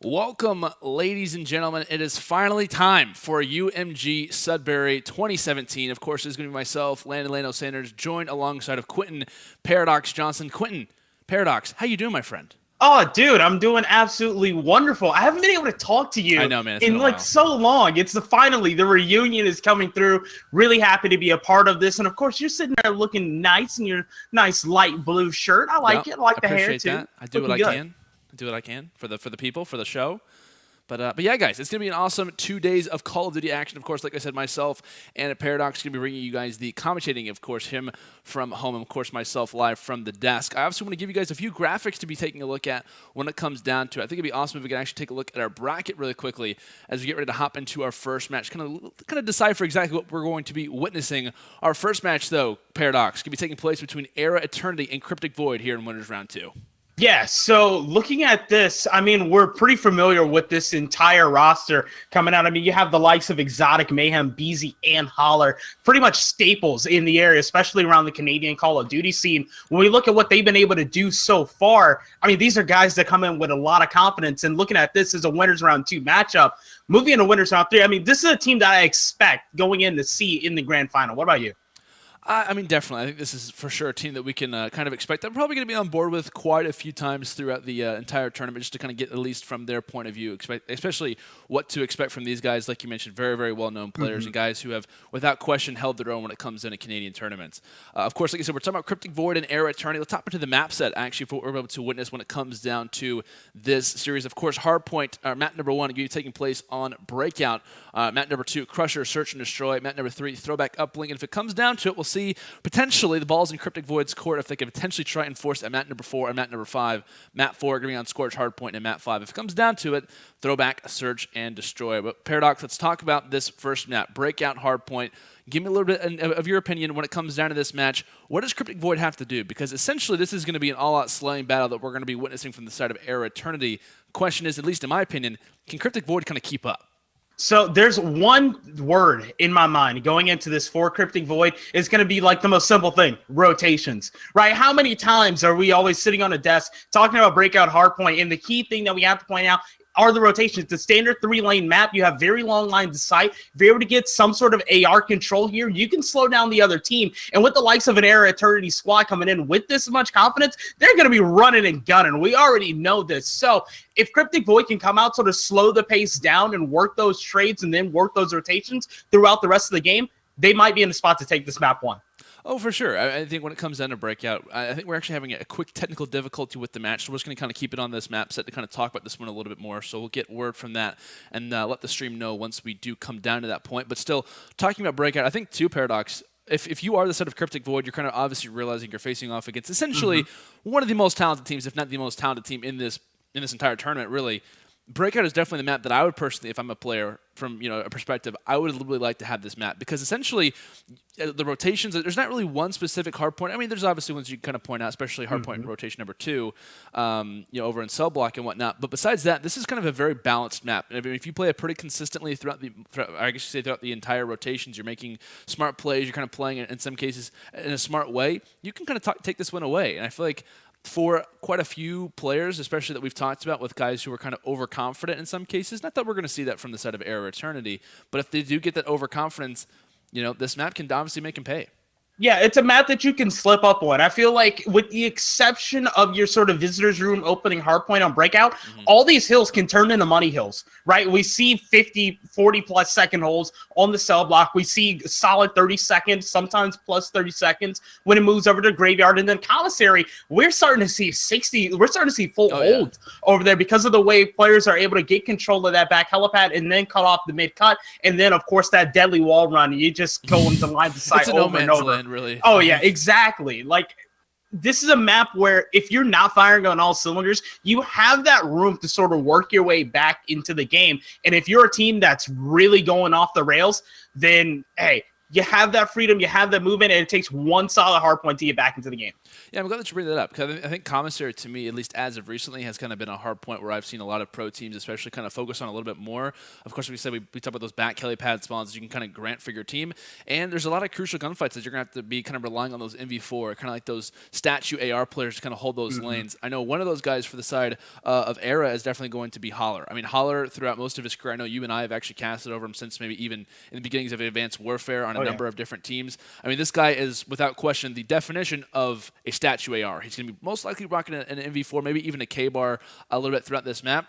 Welcome, ladies and gentlemen. It is finally time for UMG Sudbury 2017. Of course, it's going to be myself, Landon Lano Sanders, joined alongside of Quentin Paradox Johnson. Quentin, Paradox, how you doing, my friend? Oh, dude, I'm doing absolutely wonderful. I haven't been able to talk to you I know, man. in like so long. It's finally the reunion is coming through. Really happy to be a part of this. And of course, you're sitting there looking nice in your nice light blue shirt. I like it. I like the hair too. That. I do what I can. I do what I can for the people, for the show. But yeah, guys, it's going to be an awesome 2 days of Call of Duty action. Of course, like I said, myself and at Paradox are going to be bringing you guys the commentating, of course, him from home, and of course, myself live from the desk. I also want to give you guys a few graphics to be taking a look at when it comes down to it. I think it'd be awesome if we could actually take a look at our bracket really quickly as we get ready to hop into our first match, kind of decipher exactly what we're going to be witnessing. Our first match, though, Paradox, going to be taking place between eRa, Eternity, and Cryptic Void here in Winners Round 2. Yeah, so looking at this, I mean, we're pretty familiar with this entire roster coming out. I mean, you have the likes of Exotic, Mayhem, Beezy, and Holler, pretty much staples in the area, especially around the Canadian Call of Duty scene. When we look at what they've been able to do so far, I mean, these are guys that come in with a lot of confidence, and looking at this as a Winners Round 2 matchup, moving into Winners Round 3, I mean, this is a team that I expect going in to see in the grand final. What about you? I mean, definitely. I think this is for sure a team that we can kind of expect. I'm probably going to be on board with quite a few times throughout the entire tournament, just to kind of get at least from their point of view, especially what to expect from these guys. Like you mentioned, very, very well-known players and guys who have, without question, held their own when it comes into Canadian tournaments. Of course, like I said, we're talking about Cryptic Void and eRa Eternity. Let's hop into the map set, actually, for what we're able to witness when it comes down to this series. Of course, Hardpoint, map number 1, going to be taking place on Breakout. Map number 2, Crusher, Search and Destroy. Map number 3, Throwback Uplink. And if it comes down to it, we'll see potentially the ball's in Cryptic Void's court if they can potentially try and force at map number 4 and map number 5. Map 4 going to be on Scorch, Hardpoint, and map 5. If it comes down to it, Throwback, Search, and Destroy. But Paradox, let's talk about this first map, Breakout, Hardpoint. Give me a little bit of your opinion when it comes down to this match. What does Cryptic Void have to do? Because essentially this is going to be an all-out slaying battle that we're going to be witnessing from the side of eRa Eternity. Question is, at least in my opinion, can Cryptic Void kind of keep up? So there's one word in my mind going into this for Cryptic Void. It's going to be like the most simple thing, rotations, right? How many times are we always sitting on a desk talking about Breakout, Hardpoint? And the key thing that we have to point out are the rotations. The standard 3-lane map, you have very long lines of sight. If you're able to get some sort of AR control here, you can slow down the other team. And with the likes of an eRa Eternity squad coming in with this much confidence, they're going to be running and gunning. We already know this. So if Cryptic Void can come out, sort of slow the pace down and work those trades and then work those rotations throughout the rest of the game, they might be in the spot to take this map 1. Oh, for sure. I think when it comes down to Breakout, I think we're actually having a quick technical difficulty with the match, so we're just going to kind of keep it on this map set to kind of talk about this one a little bit more. So we'll get word from that and let the stream know once we do come down to that point. But still, talking about Breakout, I think, too, Paradox, if you are the set of Cryptic Void, you're kind of obviously realizing you're facing off against essentially one of the most talented teams, if not the most talented team in this entire tournament, really. Breakout is definitely the map that I would personally, if I'm a player from a perspective, I would really like to have this map because essentially the rotations, there's not really one specific hard point. I mean, there's obviously ones you kind of point out, especially hard point rotation number 2, over in cell block and whatnot. But besides that, this is kind of a very balanced map. I mean, if you play it pretty consistently throughout the entire rotations, you're making smart plays, you're kind of playing it in some cases in a smart way, you can kind of take this one away. And I feel like for quite a few players, especially that we've talked about with guys who are kind of overconfident in some cases, not that we're going to see that from the side of eRa Eternity, but if they do get that overconfidence, this map can obviously make them pay. Yeah, it's a map that you can slip up on. I feel like with the exception of your sort of visitor's room opening hardpoint on Breakout, all these hills can turn into money hills, right? We see 50, 40-plus second holds on the cell block. We see solid 30 seconds, sometimes plus 30 seconds when it moves over to Graveyard. And then Commissary, we're starting to see 60. We're starting to see full holds over there because of the way players are able to get control of that back helipad and then cut off the mid-cut. And then, of course, that deadly wall run. You just go into line of sight over and over. Really. Oh, yeah, exactly. Like, this is a map where if you're not firing on all cylinders, you have that room to sort of work your way back into the game. And if you're a team that's really going off the rails, then, hey, you have that freedom, you have that movement, and it takes one solid hard point to get back into the game. Yeah, I'm glad that you bring that up, because I think commissary, to me, at least as of recently, has kind of been a hard point where I've seen a lot of pro teams especially kind of focus on a little bit more. Of course, we said we talk about those back helipad spawns that you can kind of grant for your team, and there's a lot of crucial gunfights that you're going to have to be kind of relying on those MV4, kind of like those statue AR players to kind of hold those lanes. I know one of those guys for the side of eRa is definitely going to be Holler. I mean, Holler, throughout most of his career, I know you and I have actually casted over him since maybe even in the beginnings of Advanced Warfare on a number of different teams. I mean, this guy is, without question, the definition of a statue AR. He's going to be most likely rocking an MV4, maybe even a K-bar a little bit throughout this map.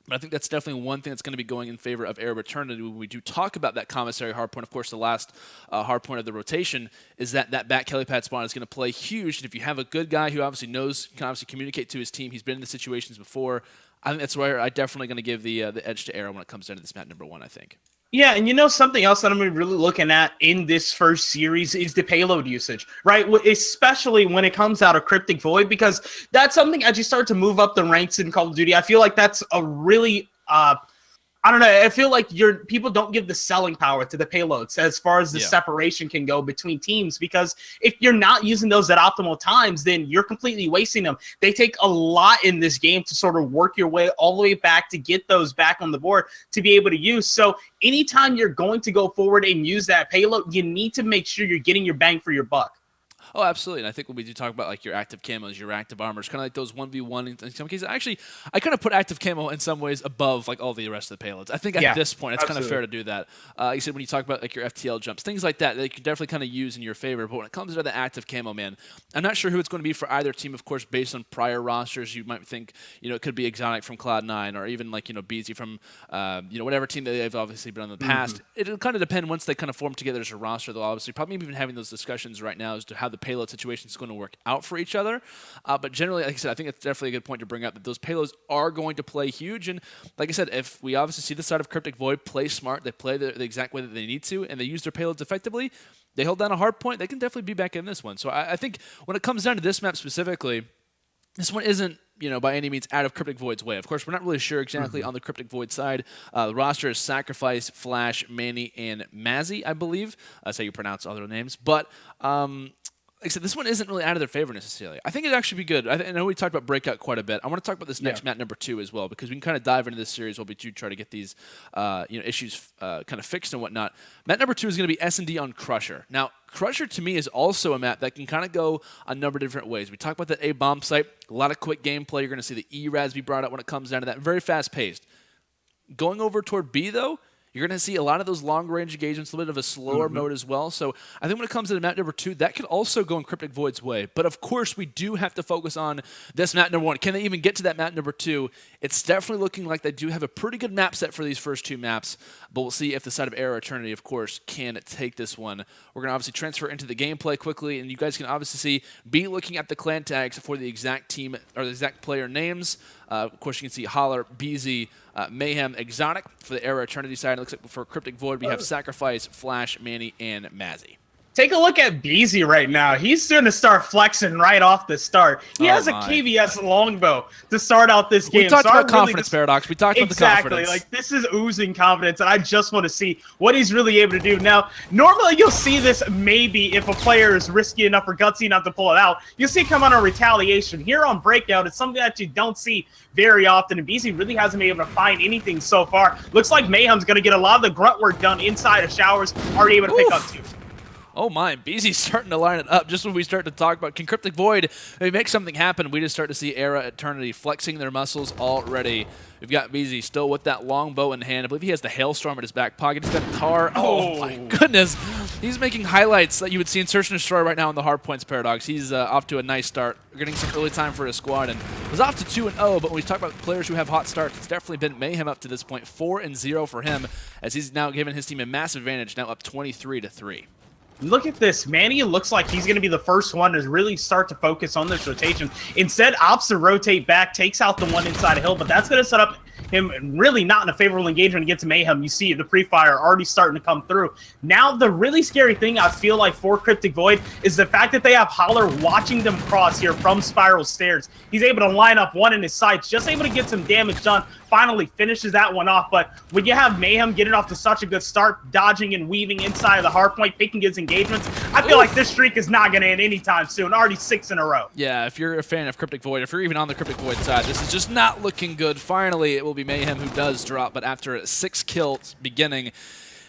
But I think that's definitely one thing that's going to be going in favor of eRa Eternity when we do talk about that commissary hardpoint. Of course, the last hardpoint of the rotation is that back helipad spawn is going to play huge. And if you have a good guy who obviously can obviously communicate to his team, he's been in the situations before, I think that's where I'm definitely going to give the edge to eRa when it comes down to this map number 1, I think. Yeah, and something else that I'm really looking at in this first series is the payload usage, right? Especially when it comes out of Cryptic Void, because that's something as you start to move up the ranks in Call of Duty, I feel like that's a really I don't know. I feel like people don't give the selling power to the payloads as far as the separation can go between teams, because if you're not using those at optimal times, then you're completely wasting them. They take a lot in this game to sort of work your way all the way back to get those back on the board to be able to use. So anytime you're going to go forward and use that payload, you need to make sure you're getting your bang for your buck. Oh, absolutely. And I think when we do talk about like your active camos, your active armors, kind of like those 1v1 in some cases. Actually, I kind of put active camo in some ways above like all the rest of the payloads. I think at this point, it's kind of fair to do that. Like you said, when you talk about like your FTL jumps, things like that, you can definitely kind of use in your favor. But when it comes to the active camo, man, I'm not sure who it's going to be for either team. Of course, based on prior rosters, you might think, it could be Exotic from Cloud9 or even like, BZ from, whatever team that they've obviously been on in the past. It'll kind of depend once they kind of form together as a roster, though, obviously. Probably even having those discussions right now as to how the payload situation is going to work out for each other. But generally, like I said, I think it's definitely a good point to bring up that those payloads are going to play huge. And like I said, if we obviously see the side of Cryptic Void play smart, they play the exact way that they need to, and they use their payloads effectively, they hold down a hard point, they can definitely be back in this one. So I think when it comes down to this map specifically, this one isn't, by any means out of Cryptic Void's way. Of course, we're not really sure exactly on the Cryptic Void side. The roster is Sacrifice, Flash, Manny, and Mazzy, I believe. That's how you pronounce other names. But like I said, this one isn't really out of their favor necessarily. I think it'd actually be good. I know we talked about Breakout quite a bit. I want to talk about this next map number 2 as well, because we can kind of dive into this series while we do try to get these issues kind of fixed and whatnot. Map number 2 is going to be S&D on Crusher. Now, Crusher to me is also a map that can kind of go a number of different ways. We talked about that A-bomb site, a lot of quick gameplay. You're going to see the eRas be brought up when it comes down to that. Very fast-paced. Going over toward B, though, you're going to see a lot of those long-range engagements, a little bit of a slower mode as well. So I think when it comes to the map number 2, that could also go in Cryptic Void's way. But of course, we do have to focus on this map number 1. Can they even get to that map number 2? It's definitely looking like they do have a pretty good map set for these first 2 maps. But we'll see if the side of eRa Eternity, of course, can take this one. We're going to obviously transfer into the gameplay quickly, and you guys can obviously see, be looking at the clan tags for the exact team or the exact player names. Of course, you can see Holler, BZ, Mayhem, Exotic for the eRa Eternity side. It looks like for Cryptic Void, we have Sacrifice, Flash, Manny, and Mazzy. Take a look at BZ right now. He's going to start flexing right off the start. He has a KVS longbow to start out this game. We talked about confidence, Paradox. We talked about the confidence. Exactly. Like, this is oozing confidence, and I just want to see what he's really able to do. Now, normally you'll see this maybe if a player is risky enough or gutsy enough to pull it out. You'll see it come on a retaliation. Here on Breakout, it's something that you don't see very often, and BZ really hasn't been able to find anything so far. Looks like Mayhem's going to get a lot of the grunt work done inside of showers, already able to pick up 2. Oh my, BZ's starting to line it up just when we start to talk about, can Cryptic Void maybe make something happen? We just start to see eRa Eternity flexing their muscles already. We've got BZ still with that long bow in hand. I believe he has the Hailstorm in his back pocket. He's got Tar. Oh my goodness. He's making highlights that you would see in Search and Destroy right now in the Hardpoints Paradox. He's off to a nice start. We're getting some early time for his squad, and was off to 2-0, but when we talk about players who have hot starts, it's definitely been Mayhem up to this point. 4-0 for him, as he's now given his team a massive advantage, now up 23-3. Look at this. Manny looks like he's going to be the first one to really start to focus on this rotation. Instead, opts to rotate back, takes out the one inside a hill, but that's going to set up him really not in a favorable engagement against Mayhem. You see the pre-fire already starting to come through. Now, the really scary thing I feel like for Cryptic Void is the fact that they have Holler watching them cross here from Spiral Stairs. He's able to line up one in his sights, just able to get some damage done. Finally finishes that one off. But when you have Mayhem getting off to such a good start, dodging and weaving inside of the hardpoint, picking his engagements, I feel like this streak is not going to end anytime soon. Already 6 in a row. Yeah, if you're a fan of Cryptic Void, if you're even on the Cryptic Void side, this is just not looking good. Finally, it will be Mayhem who does drop, but after 6 kills beginning,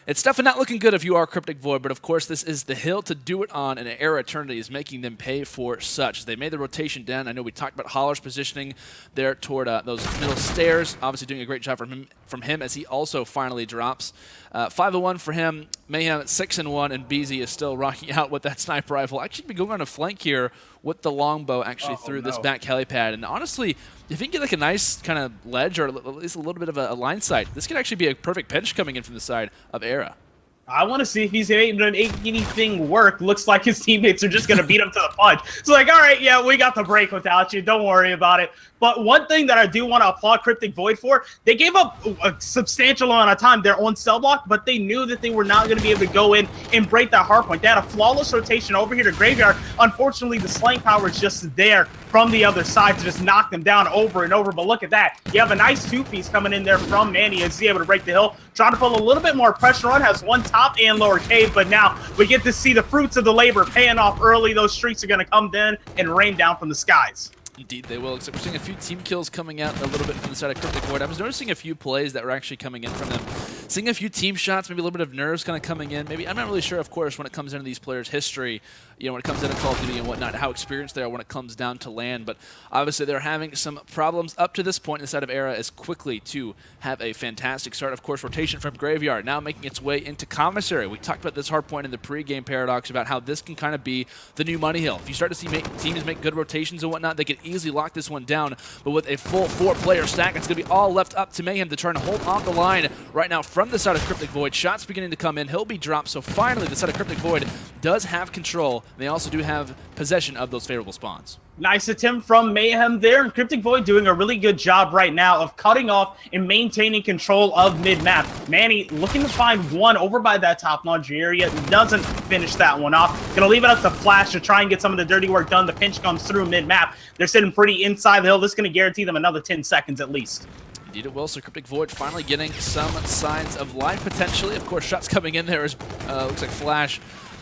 it's definitely not looking good if you are Cryptic Void, but of course this is the hill to do it on, and eRa Eternity is making them pay for such. They made the rotation down. I know we talked about Holler's positioning there toward those middle stairs. Obviously doing a great job from him as he also finally drops. 5-1 for him. Mayhem at 6-1, and BZ is still rocking out with that sniper rifle. Actually be going on a flank here with the longbow actually through this back helipad. And honestly, if he can get like a nice kind of ledge or at least a little bit of a line sight, this could actually be a perfect pinch coming in from the side of eRa. I want to see if he's able to make anything work. Looks like his teammates are just going to beat him to the punch. It's like, all right, yeah, we got the break without you. Don't worry about it. But one thing that I do want to applaud Cryptic Void for, they gave up a substantial amount of time there on cell block, but they knew that they were not going to be able to go in and break that hard point. They had a flawless rotation over here to Graveyard. Unfortunately, the slaying power is just there from the other side to just knock them down over and over. But look at that. You have a nice two-piece coming in there from Manny as he's able to break the hill. Trying to pull a little bit more pressure on, has one top and lower cave, but now we get to see the fruits of the labor paying off early. Those streaks are going to come in and rain down from the skies. Indeed they will, except we're seeing a few team kills coming out a little bit from the side of Cryptic Void. I was noticing a few plays that were actually coming in from them. Seeing a few team shots, maybe a little bit of nerves kind of coming in. Maybe I'm not really sure, of course, when it comes into these players' history, you know, when it comes into Call of Duty and whatnot, how experienced they are when it comes down to land. But obviously they're having some problems up to this point inside of eRa as quickly to have a fantastic start. Of course, rotation from Graveyard now making its way into Commissary. We talked about this hard point in the pre-game paradox about how this can kind of be the new money hill. If you start to see teams make good rotations and whatnot, they can easily lock this one down. But with a full 4-player stack, it's going to be all left up to Mayhem to try and hold on the line right now from the side of Cryptic Void. Shots beginning to come in. He'll be dropped. So finally, the side of Cryptic Void does have control. They also do have possession of those favorable spawns. Nice attempt from Mayhem there, and Cryptic Void doing a really good job right now of cutting off and maintaining control of mid-map. Manny looking to find one over by that top laundry area, doesn't finish that one off. Gonna leave it up to Flash to try and get some of the dirty work done. The pinch comes through mid-map. They're sitting pretty inside the hill. This is gonna guarantee them another 10 seconds at least. Indeed it will. So Cryptic Void finally getting some signs of life potentially. Of course, shots coming in there as looks like Flash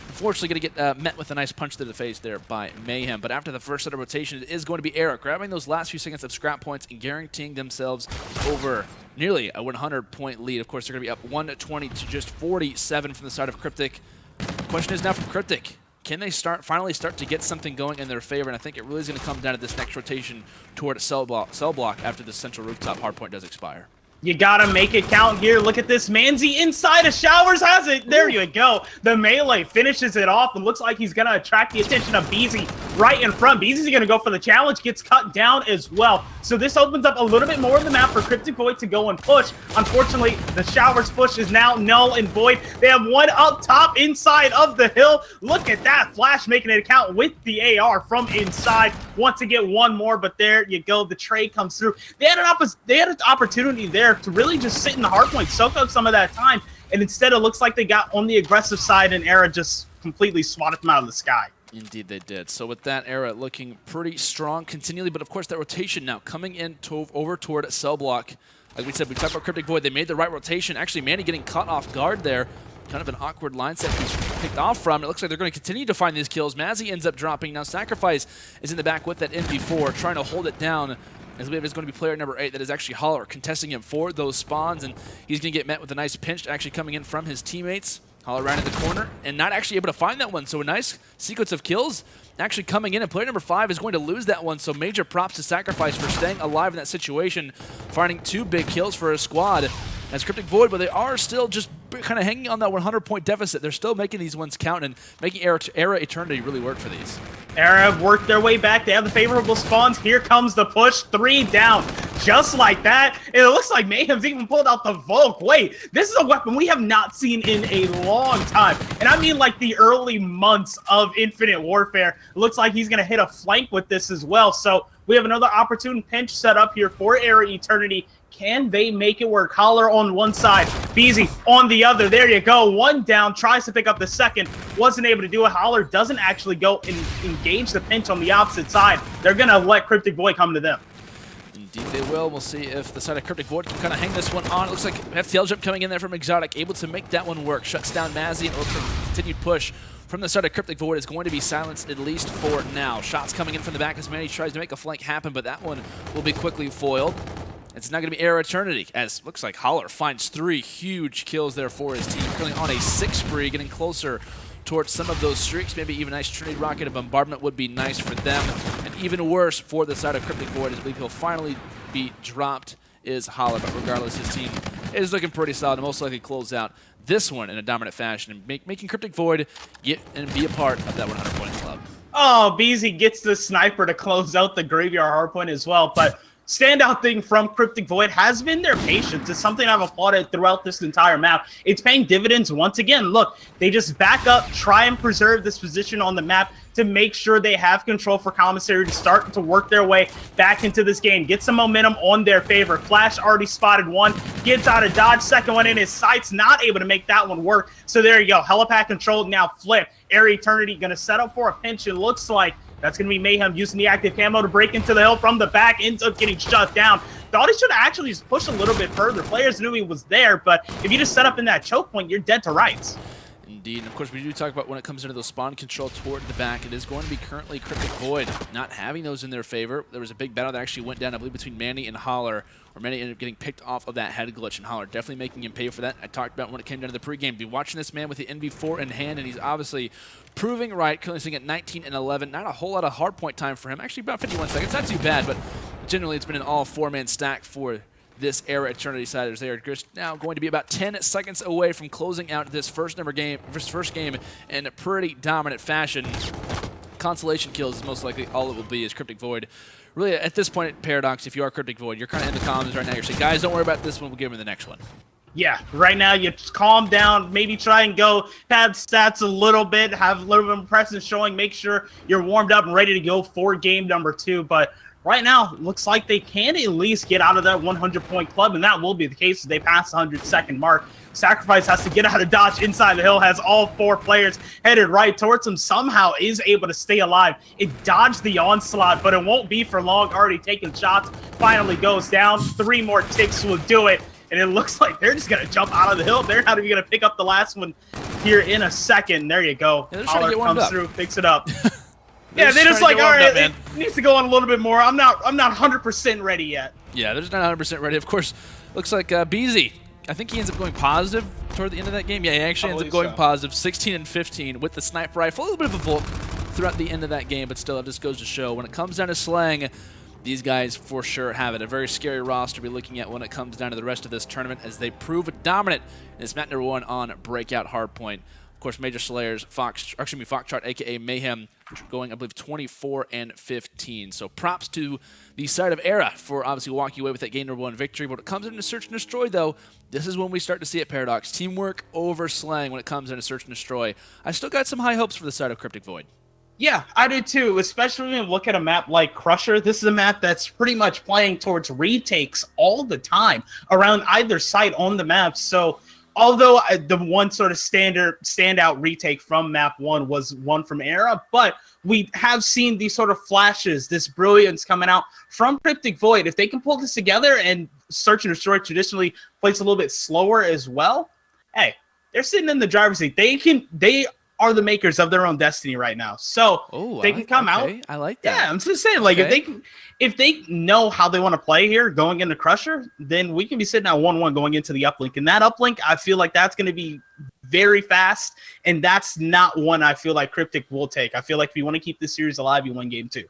unfortunately going to get met with a nice punch to the face there by Mayhem. But after the first set of rotation, it is going to be eRa grabbing those last few seconds of scrap points and guaranteeing themselves over nearly a 100-point lead. Of course, they're going to be up 120 to just 47 from the side of Cryptic. The question is now from Cryptic, can they finally start to get something going in their favor? And I think it really is going to come down to this next rotation toward cell block after the central rooftop hardpoint does expire. You gotta make it count here. Look at this. Manzi inside of Showers has it. There you go. The melee finishes it off and looks like he's gonna attract the attention of BZ right in front. BZ's gonna go for the challenge, gets cut down as well. So this opens up a little bit more of the map for Cryptic Void to go and push. Unfortunately, the Showers push is now null and void. They have one up top inside of the hill. Look at that. Flash making it count with the AR from inside. Want to get one more, but there you go. The trade comes through. They had an opportunity there to really just sit in the hardpoint, soak up some of that time, and instead it looks like they got on the aggressive side and eRa just completely swatted them out of the sky. Indeed they did. So with that, eRa looking pretty strong continually, but of course that rotation now coming in over toward cell block. Like we said, we talked about Cryptic Void. They made the right rotation. Actually, Manny getting caught off guard there. Kind of an awkward line set he's picked off from. It looks like they're going to continue to find these kills. Mazzy ends up dropping. Now Sacrifice is in the back with that NV4, trying to hold it down. As we have is going to be player number 8 that is actually Holler contesting him for those spawns, and he's going to get met with a nice pinch actually coming in from his teammates. Holler right in the corner and not actually able to find that one, so a nice sequence of kills actually coming in, and player number 5 is going to lose that one, so major props to Sacrifice for staying alive in that situation, finding 2 big kills for his squad as Cryptic Void, but they are still just kind of hanging on that 100-point deficit. They're still making these ones count and making eRa Eternity really work for these. eRa have worked their way back. They have the favorable spawns. Here comes the push. 3 down. Just like that. And it looks like Mayhem's even pulled out the Volk. Wait, this is a weapon we have not seen in a long time. And I mean like the early months of Infinite Warfare. It looks like he's going to hit a flank with this as well. So We have another opportune pinch set up here for eRa Eternity. Can they make it work? Holler on one side, Beezy on the other. There you go. One down, tries to pick up the second. Wasn't able to do it. Holler doesn't actually go and engage the pinch on the opposite side. They're going to let Cryptic Void come to them. Indeed they will. We'll see if the side of Cryptic Void can kind of hang this one on. It looks like FTL jump coming in there from Exotic, able to make that one work. Shuts down Mazzy, and looks like a continued push from the side of Cryptic Void is going to be silenced, at least for now. Shots coming in from the back as Manny tries to make a flank happen, but that one will be quickly foiled. It's not going to be eRa Eternity, as looks like Holler finds 3 huge kills there for his team, currently on a 6 spree, getting closer towards some of those streaks. Maybe even a nice Trinity Rocket of Bombardment would be nice for them. And even worse for the side of Cryptic Void, as I believe he'll finally be dropped, is Holler. But regardless, his team is looking pretty solid and most likely close out this one in a dominant fashion and making Cryptic Void get and be a part of that 100-point club. Oh, Beezy gets the sniper to close out the Graveyard Hardpoint as well, but standout thing from Cryptic Void has been their patience. It's something I've applauded throughout this entire map. It's paying dividends once again. Look, they just back up, try and preserve this position on the map to make sure they have control for Commissary to start to work their way back into this game. Get some momentum on their favor. Flash already spotted one, gets out of dodge, second one in his sights, not able to make that one work. So there you go. Helipad controlled, now flip. eRa Eternity going to set up for a pinch. It looks like that's going to be Mayhem using the active camo to break into the hill from the back, ends up getting shut down. Thought he should have actually just pushed a little bit further. Players knew he was there, but if you just set up in that choke point, you're dead to rights. Indeed, and of course we do talk about when it comes into the spawn control toward the back, it is going to be currently Cryptic Void not having those in their favor. There was a big battle that actually went down, I believe, between Manny and Holler, where Manny ended up getting picked off of that head glitch, and Holler definitely making him pay for that. I talked about when it came down to the pregame. Be watching this man with the NV4 in hand, and he's obviously proving right, currently sitting at 19 and 11. Not a whole lot of hardpoint time for him, actually about 51 seconds, not too bad, but generally it's been an all 4-man stack for this eRa Eternity side. They are just now going to be about 10 seconds away from closing out this first game in a pretty dominant fashion. Consolation kills is most likely all it will be, is Cryptic Void. Really, at this point, Paradox, if you are Cryptic Void, you're kind of in the comms right now. You're saying, guys, don't worry about this one. We'll give him the next one. Yeah, right now you just calm down, maybe try and go pad stats a little bit, have a little bit of presence showing, make sure you're warmed up and ready to go for game number 2. But right now, it looks like they can at least get out of that 100-point club, and that will be the case if they pass the 100-second mark. Sacrifice has to get out of dodge inside the hill, has all 4 players headed right towards him, somehow is able to stay alive. It dodged the onslaught, but it won't be for long. Already taking shots, finally goes down. 3 more ticks will do it, and it looks like they're just going to jump out of the hill. They're not even going to pick up the last one here in a second. There you go. Yeah, Holler comes through, picks it up. They're yeah, they're just like, all right, man. it needs to go on a little bit more. I'm not 100% ready yet. Yeah, they're just not 100% ready. Of course, looks like Beezy, I think he ends up going positive toward the end of that game. Yeah, he actually ends up going positive, 16 and 15 with the sniper rifle. A little bit of a bulk throughout the end of that game, but still, it just goes to show when it comes down to slang, these guys for sure have it. A very scary roster to be looking at when it comes down to the rest of this tournament, as they prove dominant in this map number 1 on Breakout Hardpoint. Of course, Major Slayers, Foxtrot, aka Mayhem, going, I believe, 24 and 15. So props to the side of eRa for obviously walking away with that game number 1 victory. But when it comes into Search and Destroy, though, this is when we start to see it, Paradox. Teamwork over slang when it comes into Search and Destroy. I still got some high hopes for the side of Cryptic Void. Yeah, I do too, especially when you look at a map like Crusher. This is a map that's pretty much playing towards retakes all the time around either side on the map. So although the one sort of standout retake from map 1 was one from eRa, but we have seen these sort of flashes, this brilliance coming out from Cryptic Void. If they can pull this together, and Search and Destroy traditionally plays a little bit slower as well, hey, they're sitting in the driver's seat. They are the makers of their own destiny right now. So they can come out. I like that. Yeah, I'm just saying, like, if they know how they want to play here going into Crusher, then we can be sitting at 1-1 going into the uplink. And that uplink, I feel like that's going to be very fast, and that's not one I feel like Cryptic will take. I feel like if you want to keep this series alive, you win game 2.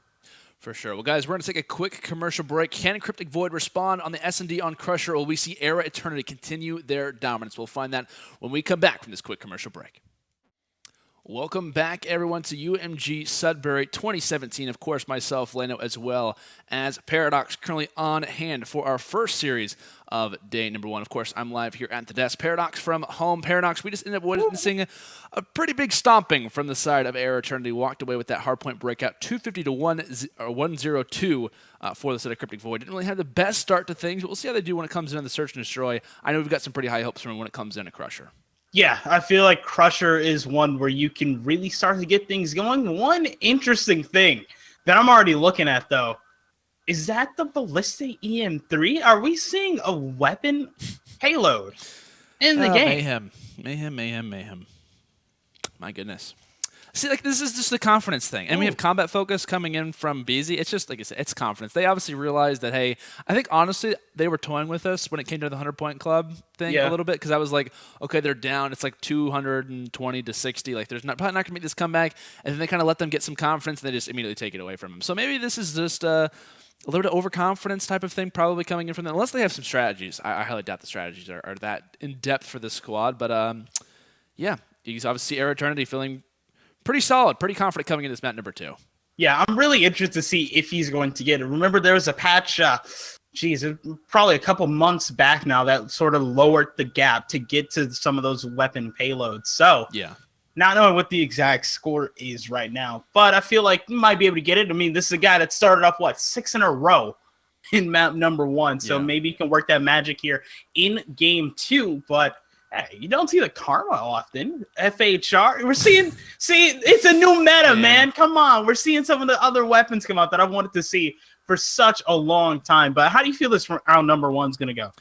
For sure. Well, guys, we're going to take a quick commercial break. Can Cryptic Void respond on the S&D on Crusher, or will we see eRa Eternity continue their dominance? We'll find that when we come back from this quick commercial break. Welcome back, everyone, to UMG Sudbury 2017. Of course, myself, Leno, as well as Paradox, currently on hand for our first series of day number 1. Of course, I'm live here at the desk. Paradox from home. Paradox, we just ended up witnessing a pretty big stomping from the side of eRa Eternity. Walked away with that hardpoint breakout, 250 to 102 for the set of Cryptic Void. Didn't really have the best start to things, but we'll see how they do when it comes in the Search and Destroy. I know we've got some pretty high hopes from when it comes in a Crusher. Yeah, I feel like Crusher is one where you can really start to get things going. One interesting thing that I'm already looking at, though, is that the Ballistic EM3? Are we seeing a weapon payload in the game? Mayhem. My goodness. See, like, this is just the confidence thing. And we have combat focus coming in from BZ. It's just, like I said, it's confidence. They obviously realized that, hey, I think, honestly, they were toying with us when it came to the 100-point club thing a little bit, because I was like, okay, they're down. It's like 220 to 60. Like, there's probably not going to make this comeback. And then they kind of let them get some confidence, and they just immediately take it away from them. So maybe this is just a little bit of overconfidence type of thing probably coming in from them, unless they have some strategies. I highly doubt the strategies are that in-depth for this squad. But, yeah, you can obviously see eRa Eternity feeling pretty solid, pretty confident coming into this map number 2. Yeah, I'm really interested to see if he's going to get it. Remember, there was a patch, probably a couple months back now that sort of lowered the gap to get to some of those weapon payloads. So, yeah, not knowing what the exact score is right now, but I feel like he might be able to get it. I mean, this is a guy that started off, 6 in a row in map number 1, so maybe he can work that magic here in game 2, but hey, you don't see the karma often. FHR. We're seeing it's a new meta, man. Come on. We're seeing some of the other weapons come out that I've wanted to see for such a long time. But how do you feel this round number 1 is going to go?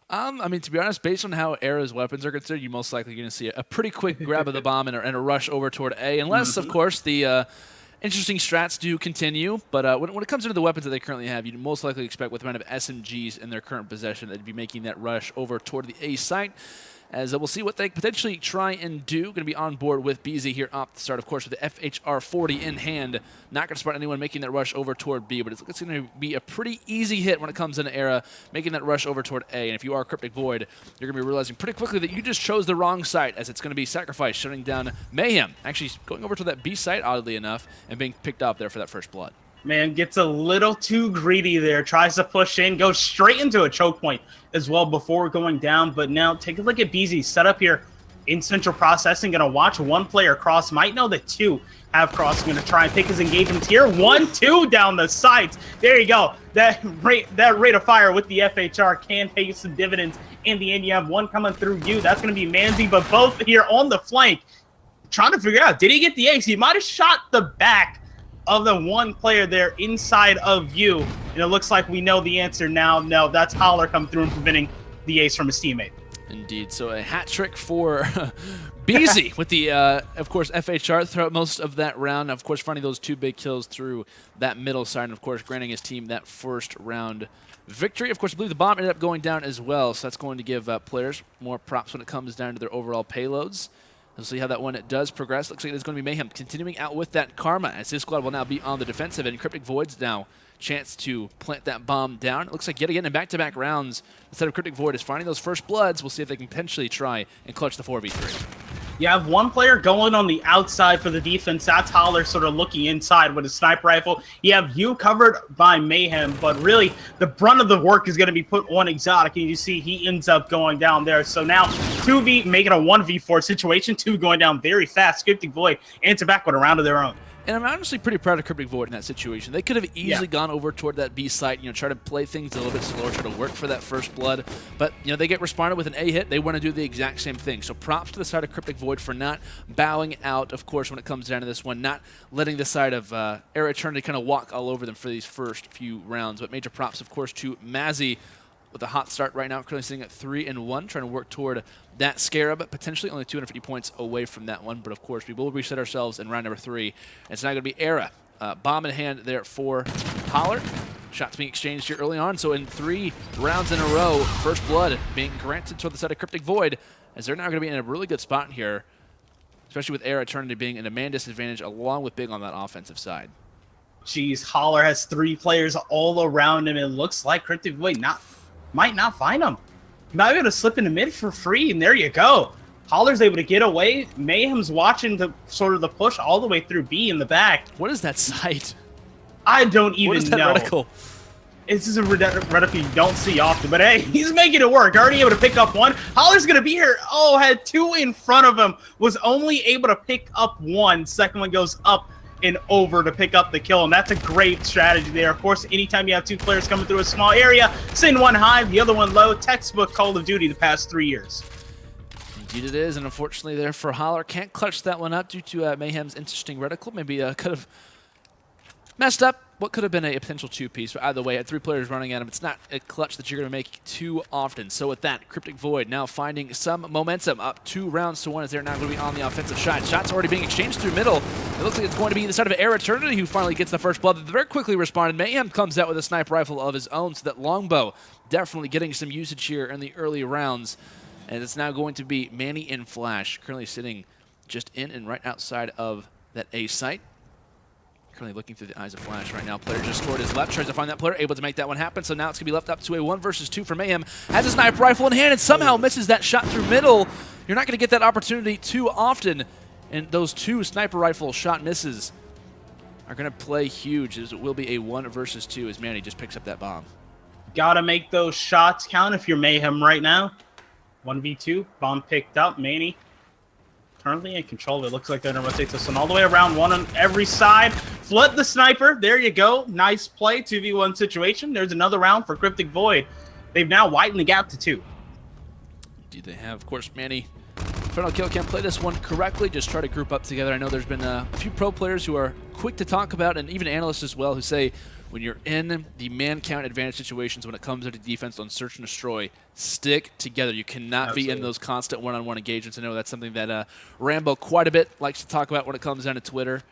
I mean, to be honest, based on how eRa's weapons are considered, you're most likely going to see a pretty quick grab of the bomb and a rush over toward A, unless, of course, the interesting strats do continue. But when it comes into the weapons that they currently have, you'd most likely expect with the amount of SMGs in their current possession, they'd be making that rush over toward the A site. As we'll see what they potentially try and do. Going to be on board with BZ here off the start, of course, with the FHR 40 in hand. Not going to spot anyone making that rush over toward B, but it's going to be a pretty easy hit when it comes into eRa, making that rush over toward A. And if you are Cryptic Void, you're going to be realizing pretty quickly that you just chose the wrong site, as it's going to be Sacrifice shutting down Mayhem. Actually going over to that B site, oddly enough, and being picked up there for that first blood. Man, gets a little too greedy there. Tries to push in, goes straight into a choke point as well before going down. But now take a look at BZ set up here in central processing. Going to watch one player cross. Might know that 2 have crossed. Going to try and pick his engagement here. 1-2 down the sides. There you go. That rate of fire with the FHR can pay you some dividends. In the end, you have one coming through you. That's going to be Manzi, but both here on the flank. Trying to figure out, did he get the ace? He might have shot the back of the one player there inside of you, and it looks like we know the answer now. No, that's Holler come through and preventing the ace from his teammate. Indeed. So a hat trick for BZ with the, of course, FHR throughout most of that round. Of course, finding those 2 big kills through that middle side, and of course, granting his team that first round victory. Of course, I believe the bomb ended up going down as well, so that's going to give players more props when it comes down to their overall payloads. We'll see how that one does progress. Looks like it's going to be Mayhem continuing out with that karma, as his squad will now be on the defensive end. Cryptic Void's now chance to plant that bomb down. It looks like yet again in back-to-back rounds, instead of Cryptic Void is finding those first bloods. We'll see if they can potentially try and clutch the 4v3. You have one player going on the outside for the defense. That's Holler sort of looking inside with his sniper rifle. You have you covered by Mayhem, but really the brunt of the work is going to be put on Exotic, and you see he ends up going down there. So now 2v making a 1v4 situation, 2 going down very fast. Cryptic Void answer back with a round of their own. And I'm honestly pretty proud of Cryptic Void in that situation. They could have easily gone over toward that B site, try to play things a little bit slower, try to work for that first blood. But, they get responded with an A hit. They want to do the exact same thing. So props to the side of Cryptic Void for not bowing out, of course, when it comes down to this one, not letting the side of eRa Eternity kind of walk all over them for these first few rounds. But major props, of course, to Mazzy with a hot start right now, currently sitting at 3-1, trying to work toward that Scarab, potentially only 250 points away from that one. But of course, we will reset ourselves in round number 3. It's now going to be eRa. Bomb in hand there for Holler. Shots being exchanged here early on. So in 3 rounds in a row, first blood being granted to the side of Cryptic Void, as they're now going to be in a really good spot here, especially with eRa Eternity being in a man disadvantage along with Big on that offensive side. Jeez, Holler has 3 players all around him. It looks like Cryptic Void might not find him. Might be able to slip in the mid for free, and there you go. Holler's able to get away. Mayhem's watching the sort of the push all the way through B in the back. What is that sight? I don't even What is that know. reticle? This is a reticle you don't see often, but hey, he's making it work. Already able to pick up one. Holler's going to be here. Oh, had two in front of him. Was only able to pick up one. Second one goes up and over to pick up the kill, and that's a great strategy there. Of course, anytime you have two players coming through a small area, send one high, the other one low. Textbook Call of Duty the past 3 years. Indeed it is, and unfortunately there for Holler, can't clutch that one up due to Mayhem's interesting reticle. Maybe could have messed up what could have been a potential two-piece, but either way, at 3 players running at him, it's not a clutch that you're going to make too often. So with that, Cryptic Void now finding some momentum, up 2 rounds to 1 as they're now going to be on the offensive side. Shots already being exchanged through middle. It looks like it's going to be the side of eRa Eternity who finally gets the first blood. Very quickly responded. Mayhem comes out with a sniper rifle of his own, so that longbow definitely getting some usage here in the early rounds. And it's now going to be Manny in Flash, currently sitting just in and right outside of that A site. Currently looking through the eyes of Flash right now. Player just toward his left, tries to find that player, able to make that one happen. So now it's going to be left up to a 1 versus 2 for Mayhem. Has a sniper rifle in hand and somehow misses that shot through middle. You're not going to get that opportunity too often. And those 2 sniper rifle shot misses are going to play huge, as it will be a 1 versus 2 as Manny just picks up that bomb. Gotta make those shots count if you're Mayhem right now. 1v2, bomb picked up. Manny currently in control. It looks like they're going to rotate this one all the way around, one on every side. Flood the sniper. There you go. Nice play. 2v1 situation. There's another round for Cryptic Void. They've now widened the gap to 2. Indeed they have. Of course, Manny, Final Kill can't play this one correctly. Just try to group up together. I know there's been a few pro players who are quick to talk about, and even analysts as well, who say when you're in the man count advantage situations, when it comes to defense on search and destroy, stick together. You cannot be in those constant one-on-one engagements. I know that's something that Rambo quite a bit likes to talk about when it comes down to Twitter,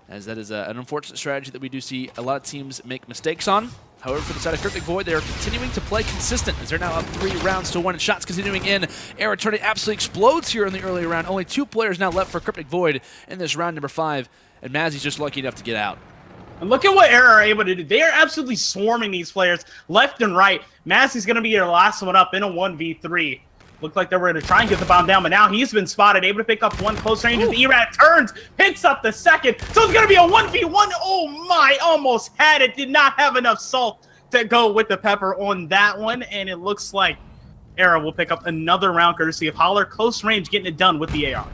as that is an unfortunate strategy that we do see a lot of teams make mistakes on. However, for the side of Cryptic Void, they are continuing to play consistent as they're now up 3 rounds to 1, and shots continuing in. eRa Eternity absolutely explodes here in the early round. Only 2 players now left for Cryptic Void in this round number 5, and Mazzy's just lucky enough to get out. And look at what eRa are able to do. They are absolutely swarming these players left and right. Massey's going to be their last one up in a 1v3. Looked like they were going to try and get the bomb down, but now he's been spotted, able to pick up one close range. And eRa turns, picks up the second. So it's going to be a 1v1. Oh my, almost had it. Did not have enough salt to go with the pepper on that one. And it looks like eRa will pick up another round courtesy of Holler. Close range, getting it done with the AR.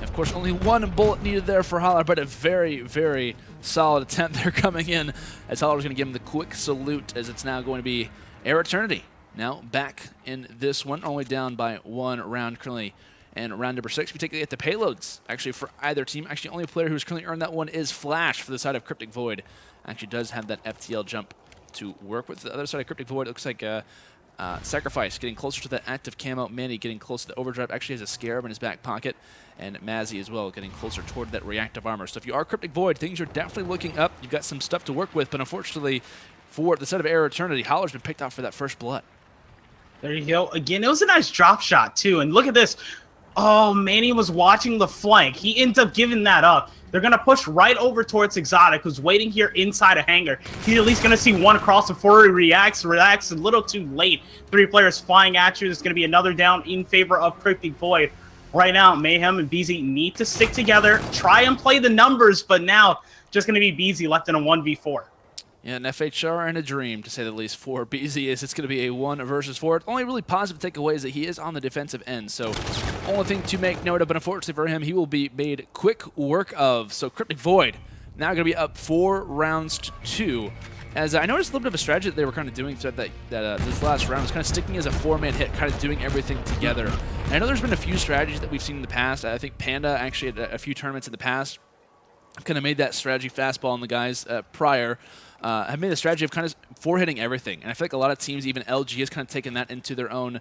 Of course, only 1 bullet needed there for Holler, but a very, very solid attempt there coming in, as Holler's going to give him the quick salute, as it's now going to be eRa Eternity. Now back in this one, only down by 1 round currently. And round number 6, we take a look at the payloads. Actually, for either team, actually only player who's currently earned that one is Flash for the side of Cryptic Void. Actually does have that FTL jump to work with. The other side of Cryptic Void, it looks like Sacrifice getting closer to that active camo. Manny getting close to the overdrive. Actually has a scarab in his back pocket. And Mazzy as well, getting closer toward that reactive armor. So if you are Cryptic Void, things are definitely looking up. You've got some stuff to work with, but unfortunately, for the set of eRa Eternity, Holler's been picked off for that first blood. There you go. Again, it was a nice drop shot, too. And look at this. Oh, Manny was watching the flank. He ends up giving that up. They're going to push right over towards Exotic, who's waiting here inside a hangar. He's at least going to see one across before he reacts a little too late. 3 players flying at you. There's going to be another down in favor of Cryptic Void. Right now, Mayhem and BZ need to stick together, try and play the numbers, but now just going to be BZ left in a 1v4. Yeah, an FHR and a dream, to say the least, for BZ is it's going to be a 1 versus 4. Only really positive takeaway is that he is on the defensive end, so only thing to make note of, but unfortunately for him, he will be made quick work of. So Cryptic Void now going to be up 4 rounds to 2. As I noticed a little bit of a strategy that they were kind of doing throughout this last round was kind of sticking as a 4-man hit, kind of doing everything together. And I know there's been a few strategies that we've seen in the past. I think Panda actually had a few tournaments in the past kind of made that strategy fastball on the guys prior. Have made a strategy of kind of hitting everything, and I feel like a lot of teams, even LG, has kind of taken that into their own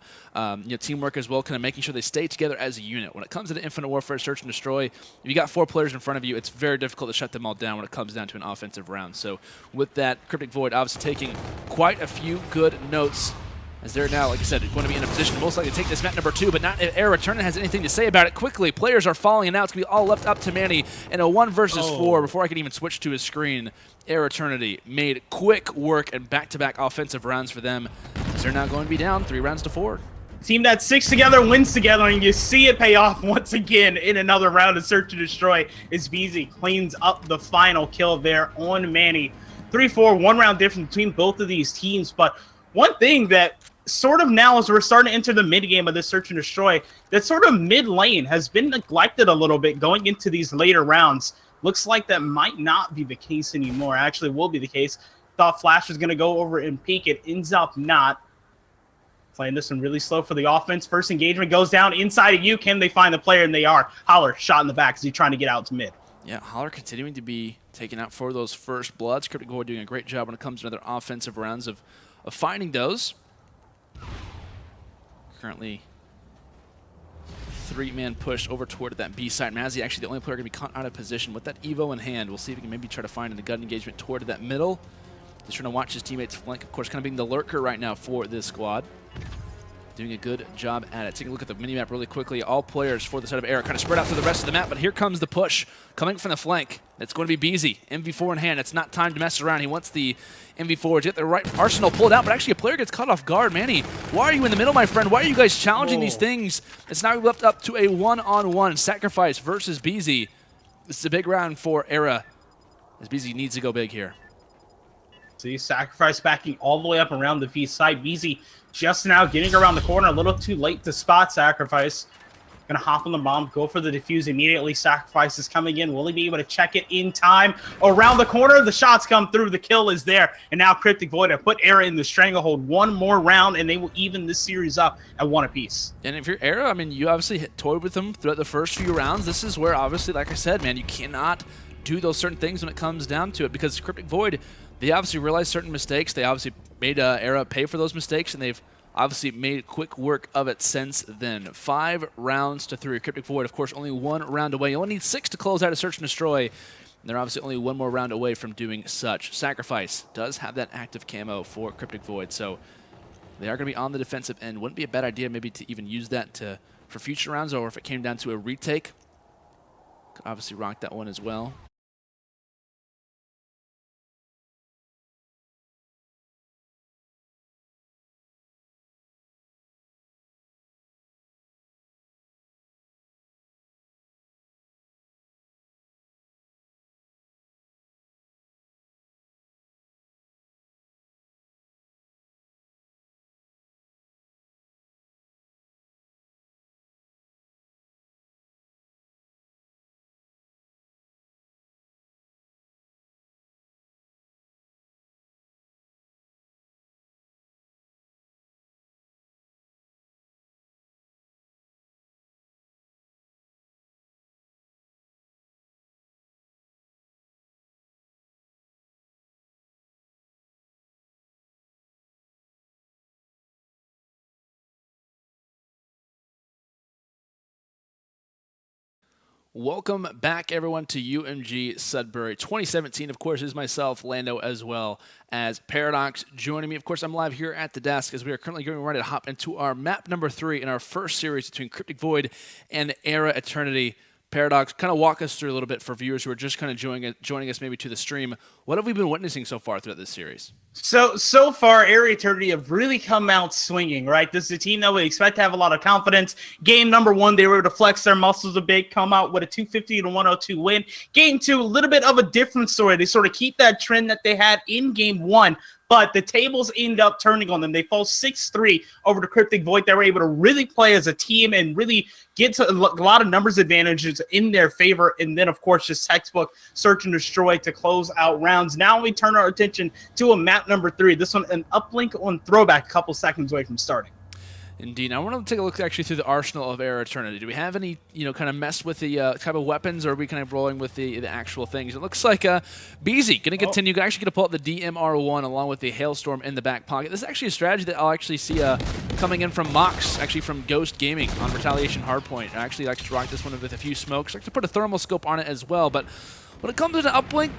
teamwork as well, kind of making sure they stay together as a unit. When it comes to the Infinite Warfare Search and Destroy, if you got 4 players in front of you, it's very difficult to shut them all down when it comes down to an offensive round. So with that, Cryptic Void obviously taking quite a few good notes, as they're now, like I said, going to be in a position to most likely take this map number 2, but not if eRa Eternity has anything to say about it. Quickly, players are falling, and now it's going to be all left up to Manny in a 1 versus 4. Before I can even switch to his screen, eRa Eternity made quick work and back-to-back offensive rounds for them, as they're now going to be down 3 rounds to 4. Team that sticks together wins together, and you see it pay off once again in another round of Search and Destroy as BZ cleans up the final kill there on Manny. 3-4, 1 round difference between both of these teams. But one thing that sort of now as we're starting to enter the mid game of this Search and Destroy, that sort of mid lane has been neglected a little bit going into these later rounds. Looks like that might not be the case anymore. Actually will be the case. Thought Flash was going to go over and peek. It ends up not. Playing this one really slow for the offense. First engagement goes down inside of you. Can they find the player? And they are. Holler shot in the back as he's trying to get out to mid. Yeah, Holler continuing to be taken out for those first bloods. Cryptic Void doing a great job when it comes to other offensive rounds of finding those. Currently, 3-man push over toward that B side. Mazzy actually the only player going to be caught out of position with that Evo in hand. We'll see if he can maybe try to find a gun engagement toward that middle. He's trying to watch his teammates flank, of course, kind of being the lurker right now for this squad. Doing a good job at it. Taking a look at the minimap really quickly. All players for the side of eRa kind of spread out to the rest of the map, but here comes the push coming from the flank. It's going to be BZ. MV4 in hand. It's not time to mess around. He wants the MV4 to get the right arsenal pulled out, but actually a player gets caught off guard. Manny, why are you in the middle, my friend? Why are you guys challenging these things? It's now left up to a one-on-one Sacrifice versus BZ. This is a big round for eRa, as BZ needs to go big here. See, Sacrifice backing all the way up around the V side. BZ just now getting around the corner, a little too late to spot Sacrifice. Gonna hop on the bomb, go for the defuse immediately. Sacrifice is coming in. Will he be able to check it in time? Around the corner, the shots come through. The kill is there. And now Cryptic Void have put eRa in the stranglehold. One more round, and they will even this series up at 1 apiece. And if you're eRa, I mean, you obviously toyed with them throughout the first few rounds. This is where, obviously, like I said, man, you cannot do those certain things when it comes down to it, because Cryptic Void, they obviously realized certain mistakes. They obviously made eRa pay for those mistakes, and they've obviously made quick work of it since then. 5 rounds to 3. Cryptic Void, of course, only 1 round away. You only need 6 to close out a Search and Destroy. And they're obviously only 1 more round away from doing such. Sacrifice does have that active camo for Cryptic Void, so they are going to be on the defensive end. Wouldn't be a bad idea maybe to even use that for future rounds, or if it came down to a retake. Could obviously rock that one as well. Welcome back, everyone, to UMG Sudbury 2017. Of course, is myself, Lando, as well as Paradox joining me. Of course, I'm live here at the desk as we are currently getting ready to hop into our map number 3 in our first series between Cryptic Void and eRa Eternity. Paradox, kind of walk us through a little bit for viewers who are just kind of joining us maybe to the stream. What have we been witnessing so far throughout this series? So far, eRa Eternity have really come out swinging, right? This is a team that we expect to have a lot of confidence. Game number 1, they were able to flex their muscles a bit, come out with a 250-102 win. Game 2, a little bit of a different story. They sort of keep that trend that they had in game 1, but the tables end up turning on them. They fall 6-3 over to Cryptic Void. They were able to really play as a team and really get to a lot of numbers advantages in their favor. And then, of course, just textbook Search and Destroy to close out rounds. Now we turn our attention to a map number 3. This one, an uplink on Throwback, a couple seconds away from starting. Indeed. Now I want to take a look actually through the arsenal of eRa Eternity. Do we have any, kind of mess with the type of weapons, or are we kind of rolling with the actual things? It looks like BZ going to continue. Actually going to pull out the DMR1 along with the Hailstorm in the back pocket. This is actually a strategy that I'll actually see coming in from Mox, actually from Ghost Gaming on Retaliation Hardpoint. I actually like to rock this one with a few smokes. I like to put a thermal scope on it as well, but When it comes to the uplink,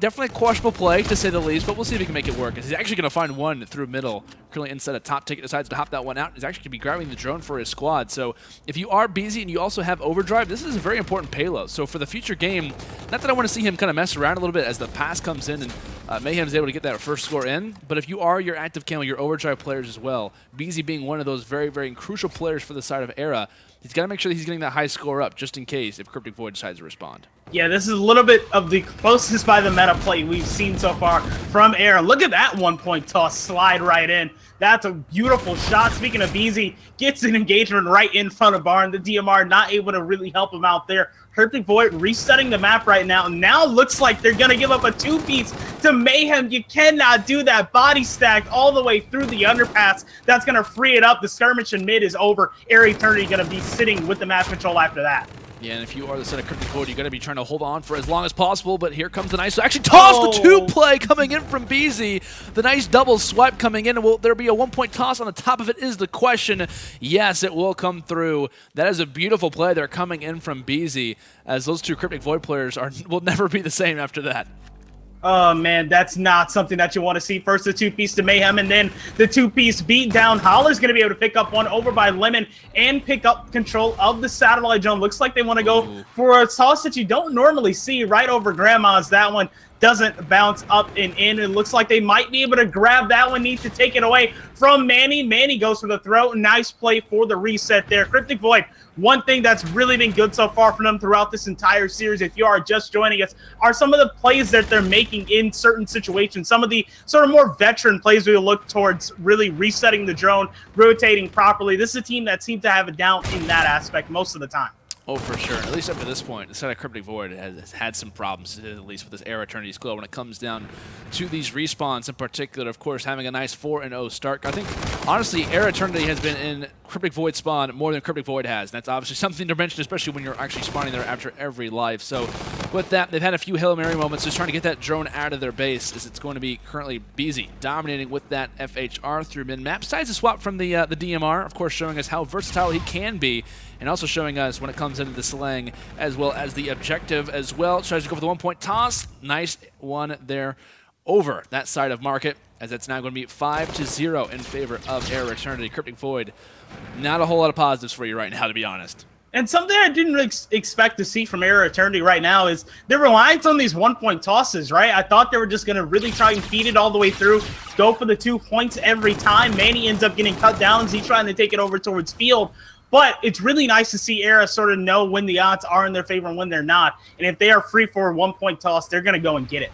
definitely a questionable play, to say the least, but we'll see if he can make it work. He's actually going to find one through middle. Currently inside a top ticket, decides to hop that one out. He's actually going to be grabbing the drone for his squad. So if you are BZ and you also have overdrive, this is a very important payload. So for the future game, not that I want to see him kind of mess around a little bit as the pass comes in and Mayhem's able to get that first score in, but if you are your active camo, your overdrive players as well, BZ being one of those very, very crucial players for the side of eRa, he's got to make sure that he's getting that high score up just in case if Cryptic Void decides to respond. Yeah, this is a little bit of the closest by the meta play we've seen so far from eRa. Look at that 1-point toss slide right in. That's a beautiful shot. Speaking of BZ, gets an engagement right in front of Barn. The DMR not able to really help him out there. Cryptic Void resetting the map right now. Now looks like they're going to give up a two-piece to Mayhem. You cannot do that. Body stacked all the way through the underpass. That's going to free it up. The skirmish in mid is over. eRa Eternity going to be sitting with the map control after that. Yeah, and if you are the set of Cryptic Void, you got to be trying to hold on for as long as possible, but here comes the nice, actually toss the two-play coming in from BZ. The nice double swipe coming in, and will there be a 1-point toss on the top of it is the question. Yes, it will come through. That is a beautiful play there coming in from BZ, as those two Cryptic Void players will never be the same after that. Oh, man, that's not something that you want to see. First, the two-piece to Mayhem, and then the two-piece beat down. Holler's going to be able to pick up one over by Lemon and pick up control of the satellite drone. Looks like they want to go for a toss that you don't normally see right over Grandma's. That one doesn't bounce up and in. It looks like they might be able to grab that one. Need to take it away from Manny. Manny goes for the throw. Nice play for the reset there. Cryptic Void, one thing that's really been good so far from them throughout this entire series, if you are just joining us, are some of the plays that they're making in certain situations. Some of the sort of more veteran plays we look towards really resetting the drone, rotating properly. This is a team that seems to have it down in that aspect most of the time. Oh, for sure. At least up to this point, the side of Cryptic Void has had some problems, at least with this eRa Eternity's Glow, when it comes down to these respawns in particular. Of course, having a nice 4-0 start. I think, honestly, eRa Eternity has been in Cryptic Void spawn more than Cryptic Void has. And that's obviously something to mention, especially when you're actually spawning there after every life. So with that, they've had a few Hail Mary moments just trying to get that drone out of their base, as it's going to be currently BZ dominating with that FHR through mid-map. Besides the swap from the DMR, of course, showing us how versatile he can be, and also showing us when it comes into the slang, as well as the objective as well. Tries to go for the 1-point toss. Nice one there over that side of market, as it's now going to be 5-0 in favor of eRa Eternity. Cryptic Void, not a whole lot of positives for you right now, to be honest. And something I didn't expect to see from eRa Eternity right now is their reliance on these 1-point tosses, right? I thought they were just going to really try and feed it all the way through, go for the 2 points every time. Manny ends up getting cut down as he's trying to take it over towards field. But it's really nice to see eRa sort of know when the odds are in their favor and when they're not. And if they are free for a 1-point toss, they're going to go and get it.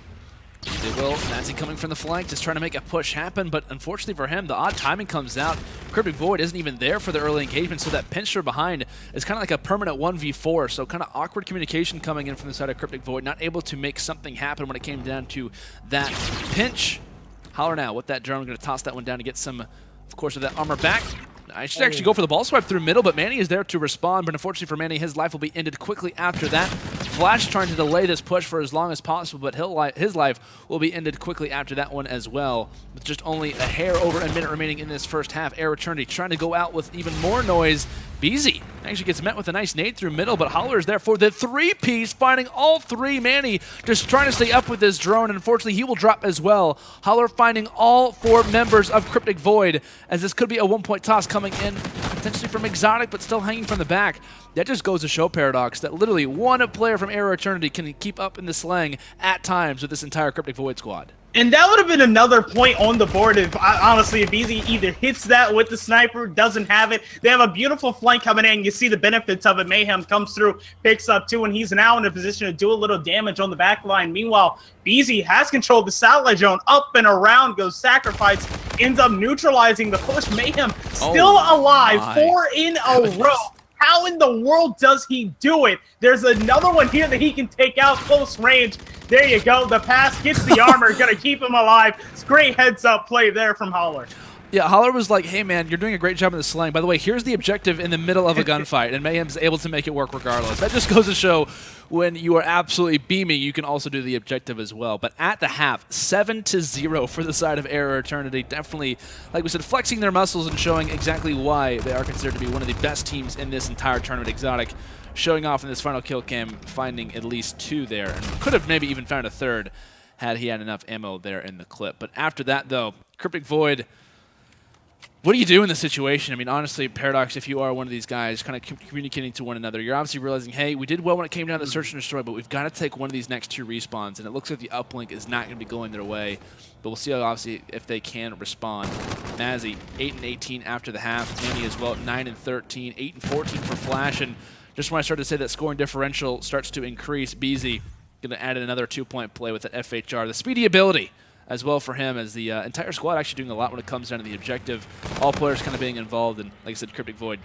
They will. Nazi coming from the flank, just trying to make a push happen, but unfortunately for him, the odd timing comes out. Cryptic Void isn't even there for the early engagement, so that pincher behind is kind of like a permanent 1v4, so kind of awkward communication coming in from the side of Cryptic Void, not able to make something happen when it came down to that pinch. Holler now with that drone, going to toss that one down to get some, of course, of that armor back. I should actually go for the ball swipe through middle, but Manny is there to respond. But unfortunately for Manny, his life will be ended quickly after that. Flash trying to delay this push for as long as possible, but his life will be ended quickly after that one as well. With just only a hair over a minute remaining in this first half, eRa Eternity trying to go out with even more noise. BZ actually gets met with a nice nade through middle, but Holler is there for the 3-piece, finding all 3. Manny just trying to stay up with this drone, and unfortunately he will drop as well. Holler finding all 4 members of Cryptic Void, as this could be a 1-point toss coming in, potentially from Exotic, but still hanging from the back. That just goes to show, Paradox, that literally one player from eRa Eternity can keep up in the slang at times with this entire Cryptic Void squad. And that would have been another point on the board if, honestly, if BZ either hits that with the sniper, doesn't have it. They have a beautiful flank coming in. You see the benefits of it. Mayhem comes through, picks up 2, and he's now in a position to do a little damage on the back line. Meanwhile, BZ has controlled the satellite drone up and around, goes Sacrifice, ends up neutralizing the push. Mayhem still alive, 4 in a row. How in the world does he do it? There's another one here that he can take out close range. There you go. The pass gets the armor. Going to keep him alive. It's great heads-up play there from Holler. Yeah, Holler was like, hey, man, you're doing a great job in the slang. By the way, here's the objective in the middle of a gunfight, and Mayhem's able to make it work regardless. That just goes to show when you are absolutely beaming, you can also do the objective as well. But at the half, 7-0 for the side of eRa Eternity. Definitely, like we said, flexing their muscles and showing exactly why they are considered to be one of the best teams in this entire tournament. Exotic showing off in this final kill cam, finding at least 2 there, and could have maybe even found a 3rd had he had enough ammo there in the clip. But after that, though, Cryptic Void, what do you do in this situation? I mean, honestly, Paradox, if you are one of these guys kind of communicating to one another, you're obviously realizing, hey, we did well when it came down to search and destroy, but we've got to take one of these next 2 respawns, and it looks like the uplink is not going to be going their way. But we'll see, obviously, if they can respond. Mazzy, 8 and 18 after the half. Manny as well, 9 and 13, 8 and 14 for Flash. And just when I started to say that scoring differential starts to increase, BZ going to add in another 2-point play with that FHR. The speedy ability as well for him, as the entire squad actually doing a lot when it comes down to the objective. All players kind of being involved, and like I said, Cryptic Void,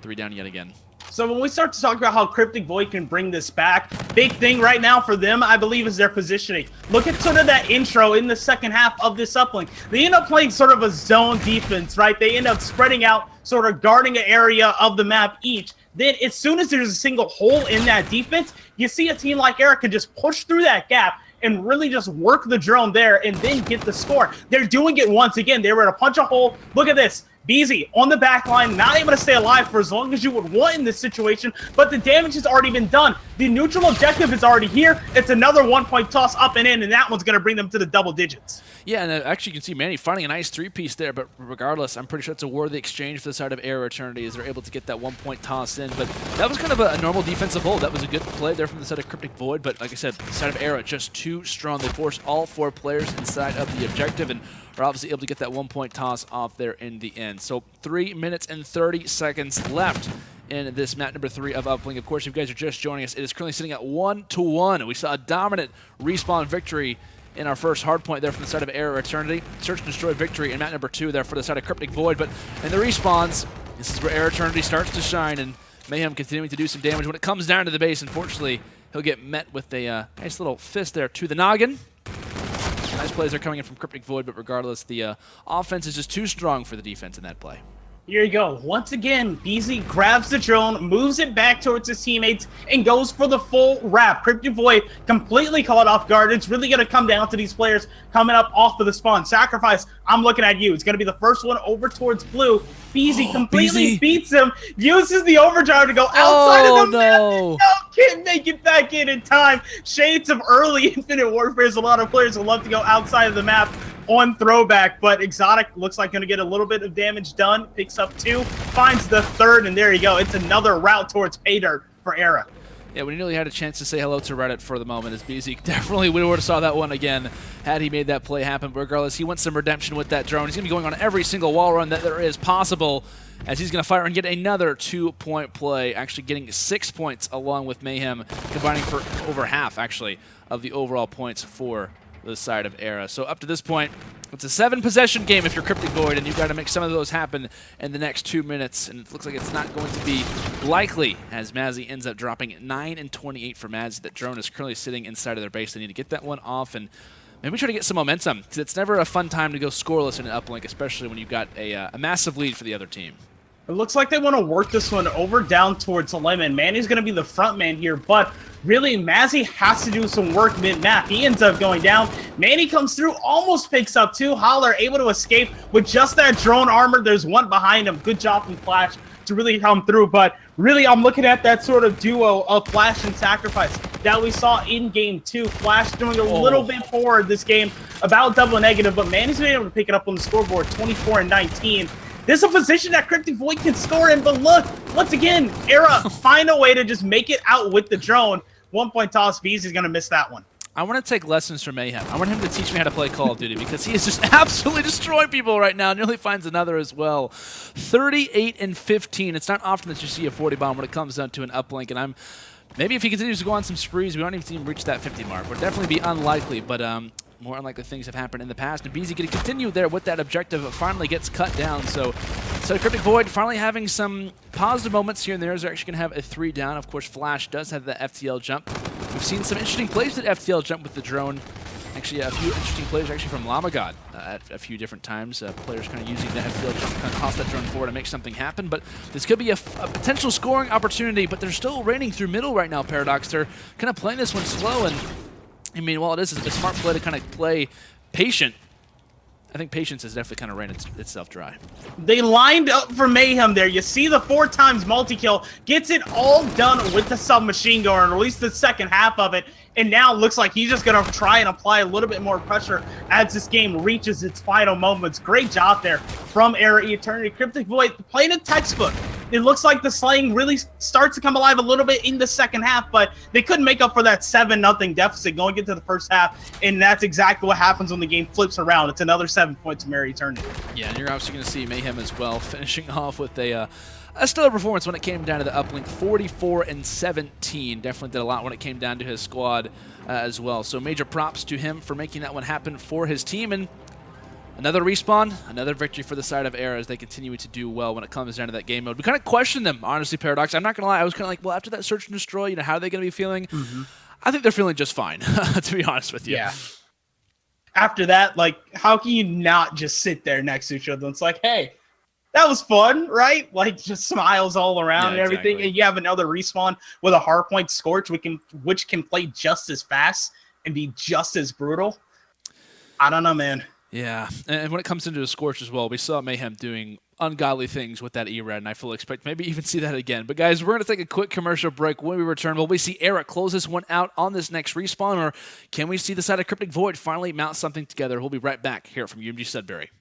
3 down yet again. So when we start to talk about how Cryptic Void can bring this back, big thing right now for them, I believe, is their positioning. Look at sort of that intro in the second half of this uplink. They end up playing sort of a zone defense, right? They end up spreading out, sort of guarding an area of the map each. Then as soon as there's a single hole in that defense, you see a team like eRa can just push through that gap and really just work the drone there and then get the score. They're doing it once again. They were at a punch a hole. Look at this. BZ on the back line, not able to stay alive for as long as you would want in this situation, but the damage has already been done. The neutral objective is already here. It's another 1-point toss up and in, and that one's going to bring them to the double digits. Yeah, and actually you can see Manny finding a nice 3-piece there, but regardless, I'm pretty sure it's a worthy exchange for the side of eRa Eternity as they're able to get that 1-point toss in. But that was kind of a normal defensive hold. That was a good play there from the side of Cryptic Void, but like I said, the side of eRa just too strong. They forced all 4 players inside of the objective and are obviously able to get that 1-point toss off there in the end. So 3 minutes and 30 seconds left in this map number 3 of Uplink. Of course, if you guys are just joining us, it is currently sitting at 1-1. We saw a dominant respawn victory in our first hard point there from the side of eRa Eternity. Search and destroy victory in map number 2 there for the side of Cryptic Void. But in the respawns, this is where eRa Eternity starts to shine, and Mayhem continuing to do some damage. When it comes down to the base, unfortunately, he'll get met with a nice little fist there to the noggin. Nice plays are coming in from Cryptic Void, but regardless, the offense is just too strong for the defense in that play. Here you go. Once again, BZ grabs the drone, moves it back towards his teammates, and goes for the full wrap. Cryptic Void completely caught off guard. It's really going to come down to these players coming up off of the spawn. Sacrifice, I'm looking at you. It's going to be the first one over towards blue. BZ completely beats him, uses the overdrive to go outside of the map. No, can't make it back in time. Shades of early Infinite Warfare. There's a lot of players who love to go outside of the map on throwback, but Exotic looks like going to get a little bit of damage done. Picks up 2, finds the 3rd, and there you go. It's another route towards pay dirt for eRa. Yeah, we nearly had a chance to say hello to Reddit for the moment, as BZ definitely would have saw that one again had he made that play happen. But regardless, he wants some redemption with that drone. He's going to be going on every single wall run that there is possible, as he's going to fire and get another 2-point play, actually getting 6 points along with Mayhem, combining for over half, actually, of the overall points for the side of eRa. So up to this point, it's a 7-possession game if you're Cryptic Void, and you've got to make some of those happen in the next 2 minutes. And it looks like it's not going to be likely, as Mazzy ends up dropping 9 and 28 for Mazzy. That drone is currently sitting inside of their base. They need to get that one off and maybe try to get some momentum, because it's never a fun time to go scoreless in an uplink, especially when you've got a massive lead for the other team. It looks like they want to work this one over down towards Lemon. Manny's going to be the front man here, but really, Mazzy has to do some work mid-map. He ends up going down. Manny comes through, almost picks up 2. Holler able to escape with just that drone armor. There's one behind him. Good job from Flash to really come through, but really, I'm looking at that sort of duo of Flash and Sacrifice that we saw in Game 2. Flash doing a little bit forward this game, about double negative, but Manny's been able to pick it up on the scoreboard, 24 and 19. This is a position that Cryptic Void can score in, but look, once again, eRa find a way to just make it out with the drone. 1-point toss, BZ is going to miss that one. I want to take lessons from Mayhem. I want him to teach me how to play Call of Duty, because he is just absolutely destroying people right now. Nearly finds another as well. 38 and 15. It's not often that you see a 40 bomb when it comes down to an uplink, and maybe if he continues to go on some sprees, we don't even see him reach that 50 mark. Would definitely be unlikely, but more unlikely things have happened in the past. And BZ going to continue there with that objective. It finally gets cut down. So Cryptic Void finally having some positive moments here and there. They're actually going to have a 3 down. Of course, Flash does have the FTL jump. We've seen some interesting plays with FTL jump with the drone. Actually, a few interesting plays actually from Lamagod at a few different times. Players kind of using the FTL jump to kind of toss that drone forward and make something happen. But this could be a potential scoring opportunity, but they're still raining through middle right now, Paradox. They're kind of playing this one slow, and I mean, while it is a smart play to kind of play patient, I think patience has definitely kind of ran itself dry. They lined up for Mayhem there. You see the 4 times multi-kill, gets it all done with the submachine gun, or at least the second half of it. And now it looks like he's just going to try and apply a little bit more pressure as this game reaches its final moments. Great job there from eRa Eternity. Cryptic Void playing a textbook. It looks like the slaying really starts to come alive a little bit in the second half, but they couldn't make up for that 7-0 deficit going into the first half, and that's exactly what happens when the game flips around. It's another 7 points to eRa Eternity. Yeah, and you're obviously going to see Mayhem as well, finishing off with a stellar performance when it came down to the uplink, 44-17. Definitely did a lot when it came down to his squad as well. So major props to him for making that one happen for his team. And another respawn, another victory for the side of eRa as they continue to do well when it comes down to that game mode. We kind of questioned them, honestly, Paradox. I'm not going to lie. I was kind of like, well, after that search and destroy, you know, how are they going to be feeling? I think they're feeling just fine, to be honest with you. Yeah. After that, like, how can you not just sit there next to each other? It's like, hey, that was fun, right? Like, just smiles all around and everything. Exactly. And you have another respawn with a hardpoint Scorch, which can play just as fast and be just as brutal. I don't know, man. Yeah, and when it comes into a Scorch as well, we saw Mayhem doing ungodly things with that eRa, and I fully expect maybe even see that again. But guys, we're going to take a quick commercial break. When we return, will we see eRa close this one out on this next respawn, or can we see the side of Cryptic Void finally mount something together? We'll be right back here from UMG Sudbury.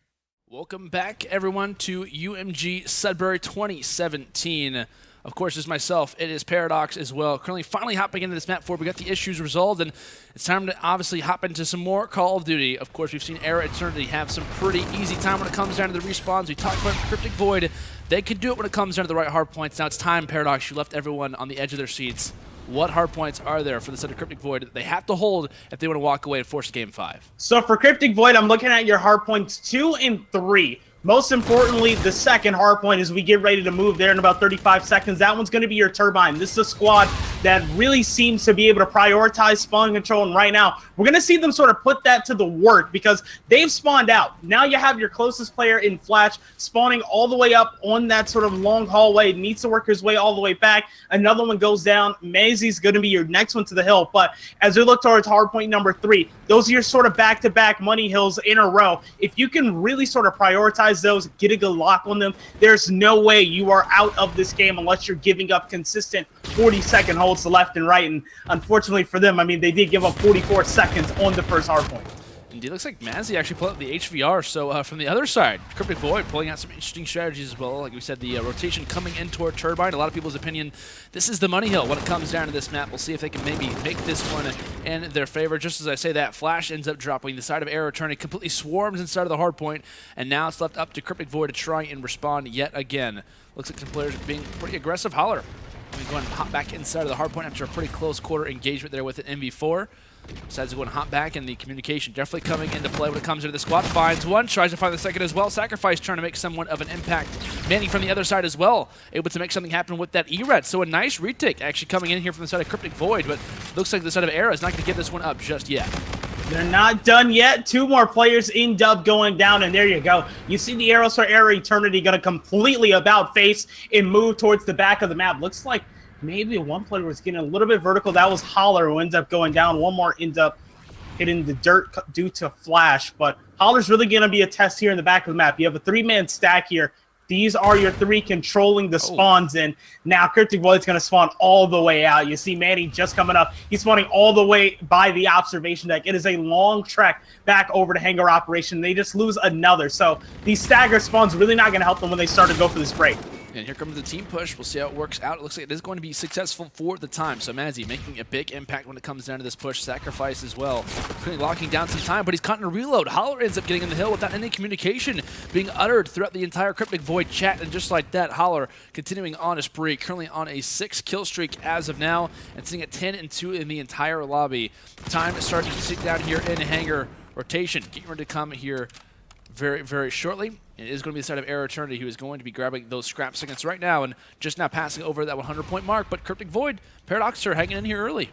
Welcome back, everyone, to UMG Sudbury 2017. Of course, it's myself. It is Paradox as well. Currently finally hopping into this map 4. We got the issues resolved, and it's time to obviously hop into some more Call of Duty. Of course, we've seen eRa Eternity have some pretty easy time when it comes down to the respawns. We talked about Cryptic Void. They can do it when it comes down to the right hard points. Now it's time, Paradox. You left everyone on the edge of their seats. What hard points are there for the set of Cryptic Void that they have to hold if they want to walk away and force Game 5? So for Cryptic Void, I'm looking at your hard points 2 and 3. Most importantly, the second hard point as we get ready to move there in about 35 seconds. That one's going to be your turbine. This is a squad that really seems to be able to prioritize spawn control. And right now, we're going to see them sort of put that to the work because they've spawned out. Now you have your closest player in Flash spawning all the way up on that sort of long hallway. It needs to work his way all the way back. Another one goes down. Maisie's going to be your next one to the hill. But as we look towards hard point number 3, those are your sort of back-to-back money hills in a row. If you can really sort of prioritize those, get a good lock on them, there's no way you are out of this game unless you're giving up consistent 40-second holds to left and right. And unfortunately for them, I mean, they did give up 44 seconds on the first hard point. Indeed, looks like Mazzy actually pulled out the HVR. So from the other side, Cryptic Void pulling out some interesting strategies as well. Like we said, the rotation coming in toward Turbine. A lot of people's opinion, this is the money hill when it comes down to this map. We'll see if they can maybe make this one in their favor. Just as I say that, Flash ends up dropping. The side of eRa Eternity completely swarms inside of the hard point, and now it's left up to Cryptic Void to try and respond yet again. Looks like some players are being pretty aggressive. Holler, we go and hop back inside of the hard point after a pretty close quarter engagement there with an MV4. Decides to go and hop back, and the communication definitely coming into play when it comes into the squad. Finds one, tries to find the second as well. Sacrifice trying to make somewhat of an impact. Manning from the other side as well, able to make something happen with that eRa. So a nice retake actually coming in here from the side of Cryptic Void, but looks like the side of eRa is not going to get this one up just yet. They're not done yet. 2 more players in dub going down, and there you go. You see the arrows for eRa Eternity going to completely about face and move towards the back of the map. Looks like maybe one player was getting a little bit vertical. That was Holler, who ends up going down. One more ends up hitting the dirt due to Flash. But Holler's really going to be a test here in the back of the map. You have a 3-man stack here. These are your 3 controlling the spawns, and now Cryptic Void's going to spawn all the way out. You see Manny just coming up. He's spawning all the way by the observation deck. It is a long trek back over to hangar operation. They just lose another. So these stagger spawns really not going to help them when they start to go for this break. And here comes the team push. We'll see how it works out. It looks like it is going to be successful for the time. So Mazzy making a big impact when it comes down to this push. Sacrifice as well. Locking down some time, but he's caught in a reload. Holler ends up getting in the hill without any communication being uttered throughout the entire Cryptic Void chat. And just like that, Holler continuing on a spree. Currently on a 6-kill streak as of now, and sitting at 10-2 in the entire lobby. Time is starting to sit down here in hangar rotation. Getting ready to come here very, very shortly. It is going to be the side of eRa Eternity who is going to be grabbing those scrap seconds right now and just now passing over that 100-point mark. But Cryptic Void, Paradox are hanging in here early.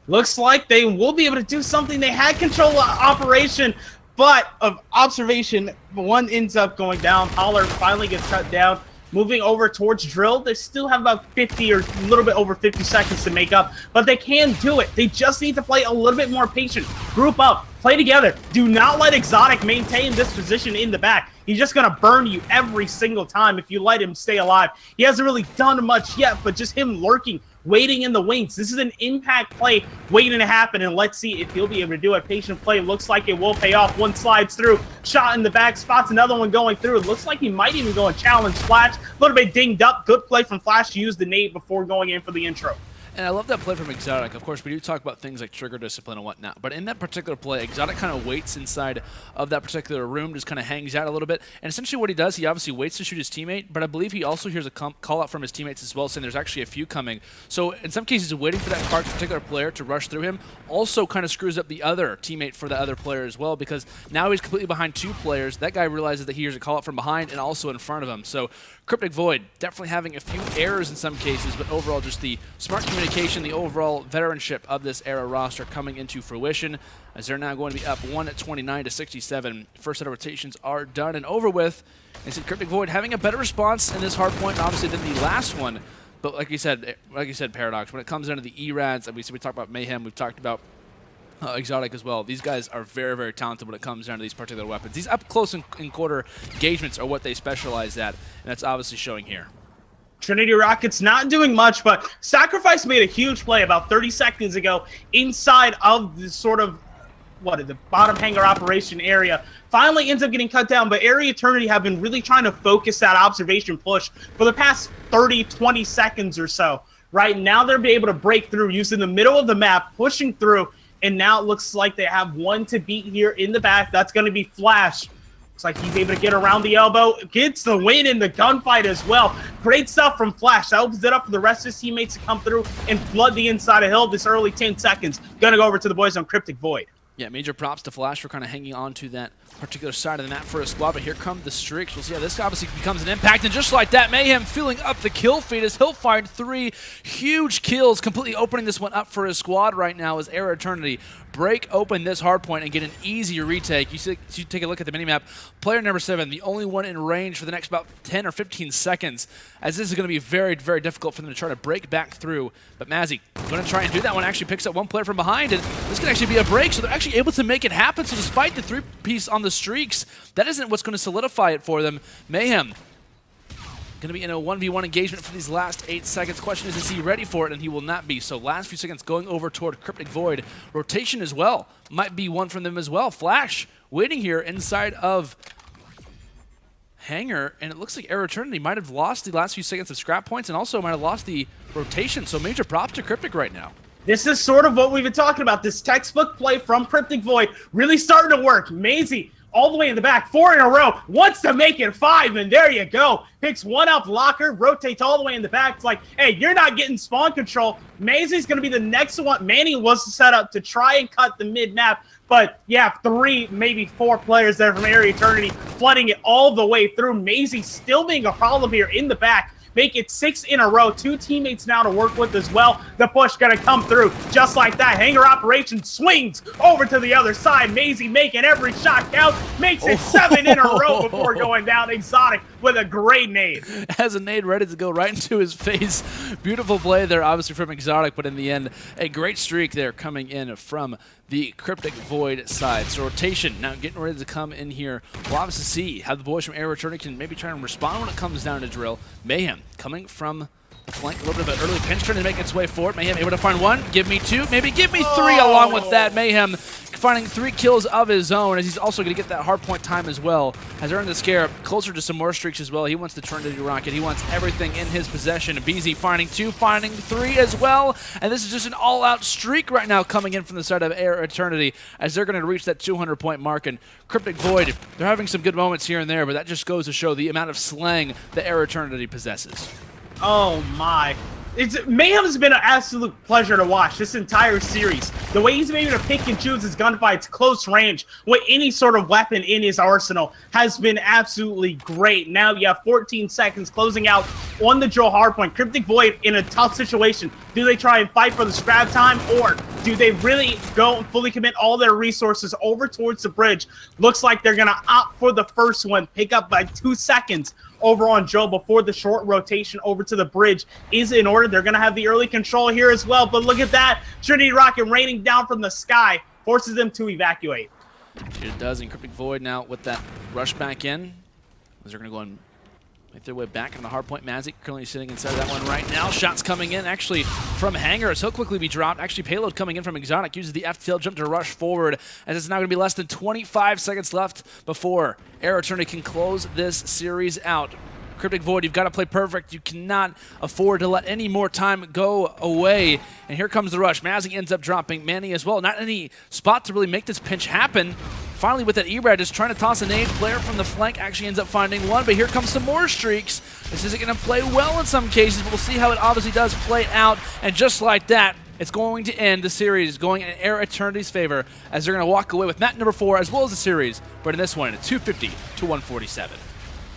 Looks like they will be able to do something. They had control of operation, but of observation, one ends up going down. Holler finally gets cut down. moving over towards Drill. They still have about 50 or a little bit over 50 seconds to make up, but they can do it. They just need to play a little bit more patient. Group up, play together. Do not let Exotic maintain this position in the back. He's just going to burn you every single time if you let him stay alive. He hasn't really done much yet, but just him lurking, waiting in the wings. This is an impact play waiting to happen, and let's see if he'll be able to do it. Patient play looks like it will pay off. One slides through, shot in the back, spots another one going through. It looks like he might even go and challenge Flash. A little bit dinged up. Good play from Flash to use the nade before going in for the intro. And I love that play from Exotic. Of course, we do talk about things like trigger discipline and whatnot, but in that particular play, Exotic kind of waits inside of that particular room, just kind of hangs out a little bit. And essentially what he does, he obviously waits to shoot his teammate, but I believe he also hears a call out from his teammates as well, saying there's actually a few coming. So in some cases, waiting for that particular player to rush through him also kind of screws up the other teammate for the other player as well, because now he's completely behind two players. That guy realizes that he hears a call out from behind and also in front of him. So Cryptic Void definitely having a few errors in some cases, but overall just the smart communication, the overall veteranship of this eRa roster coming into fruition, as they're now going to be up 129 to 67. First set of rotations are done and over with. And see Cryptic Void having a better response in this hard point, obviously, than the last one. But like you said, Paradox, when it comes down to the eRads, we talked about Mayhem, we've talked about Exotic as well. These guys are very, very talented when it comes down to these particular weapons. These up close and quarter engagements are what they specialize at, and that's obviously showing here. Trinity Rockets not doing much, but Sacrifice made a huge play about 30 seconds ago inside of the sort of, the bottom hangar operation area. Finally ends up getting cut down, but Area Eternity have been really trying to focus that observation push for the past 30, 20 seconds or so. Right now they're able to break through using the middle of the map, pushing through, and now it looks like they have one to beat here in the back. That's going to be Flash. Looks like he's able to get around the elbow. Gets the win in the gunfight as well. Great stuff from Flash. That opens it up for the rest of his teammates to come through and flood the inside of Hill this early 10 seconds. Going to go over to the boys on Cryptic Void. Yeah, major props to Flash for kind of hanging on to that particular side of the map for a squad, but here come the streaks. We'll see how this obviously becomes an impact, and just like that, Mayhem filling up the kill feed as he'll find 3 huge kills, completely opening this one up for his squad right now as Eras Eternity break open this hard point and get an easy retake. You take a look at the minimap. Player number 7, the only one in range for the next about 10 or 15 seconds, as this is going to be very, very difficult for them to try to break back through. But Mazzy going to try and do that one, actually picks up one player from behind, and this could actually be a break, so they're actually able to make it happen. So despite the 3-piece on the streaks, that isn't what's going to solidify it for them. Mayhem going to be in a 1v1 engagement for these last 8 seconds. Question is he ready for it? And he will not be. So last few seconds going over toward Cryptic Void. Rotation as well. Might be one from them as well. Flash waiting here inside of Hangar. And it looks like Eras Eternity might have lost the last few seconds of scrap points and also might have lost the rotation. So major props to Cryptic right now. This is sort of what we've been talking about. This textbook play from Cryptic Void really starting to work. Maisie all the way in the back, 4 in a row, wants to make it 5, and there you go. Picks one up, Locker, rotates all the way in the back. It's like, hey, you're not getting spawn control. Maisie's going to be the next one. Manny was set up to try and cut the mid-map, but yeah, 3, maybe 4 players there from Area Eternity flooding it all the way through. Maisie still being a problem here in the back. Make it 6 in a row. 2 teammates now to work with as well. The push going to come through just like that. Hangar operation swings over to the other side. Maisie making every shot count. Makes it 7 in a row before going down. Exotic with a great nade. Has a nade ready to go right into his face. Beautiful play there, obviously from Exotic, but in the end, a great streak there coming in from the Cryptic Void side. So rotation now getting ready to come in here. We'll obviously see how the boys from Eras Eternity can maybe try and respond when it comes down to drill. Mayhem coming from the flank, a little bit of an early pinch turn to make its way forward. Mayhem able to find 1, give me 2, maybe give me 3 along with that. Mayhem finding 3 kills of his own, as he's also going to get that hard point time as well. Has earned the scare closer to some more streaks as well. He wants to turn to the rocket. He wants everything in his possession. BZ finding 2, finding 3 as well. And this is just an all-out streak right now coming in from the side of Eras Eternity, as they're going to reach that 200-point mark. And Cryptic Void, they're having some good moments here and there, but that just goes to show the amount of slang that Eras Eternity possesses. Oh my. Mayhem has been an absolute pleasure to watch this entire series. The way he's been able to pick and choose his gunfights close range with any sort of weapon in his arsenal has been absolutely great. Now you have 14 seconds closing out on the drill hardpoint. Cryptic Void in a tough situation. Do they try and fight for the scrap time, or Do they really go and fully commit all their resources over towards the bridge? Looks like they're going to opt for the first one, pick up by 2 seconds over on Joe before the short rotation over to the bridge is in order. They're going to have the early control here as well. But look at that. Trinity Rocket raining down from the sky forces them to evacuate. It does, and Cryptic Void now with that rush back in. They're going to go and make their way back on the hard point. Mazik currently sitting inside of that one right now. Shots coming in actually from Hangers. He'll quickly be dropped. Actually, payload coming in from Exotic. Uses the FTL jump to rush forward, as it's now going to be less than 25 seconds left before eRa Eternity can close this series out. Cryptic Void, you've got to play perfect. You cannot afford to let any more time go away. And here comes the rush. Mazik ends up dropping Manny as well. Not any spot to really make this pinch happen. Finally, with that eRa, just trying to toss a nade. Player from the flank actually ends up finding one, but here comes some more streaks. This isn't going to play well in some cases, but we'll see how it obviously does play out. And just like that, it's going to end the series, going in eRa Eternity's favor, as they're going to walk away with map number 4 as well as the series, but in this one, at 250 to 147.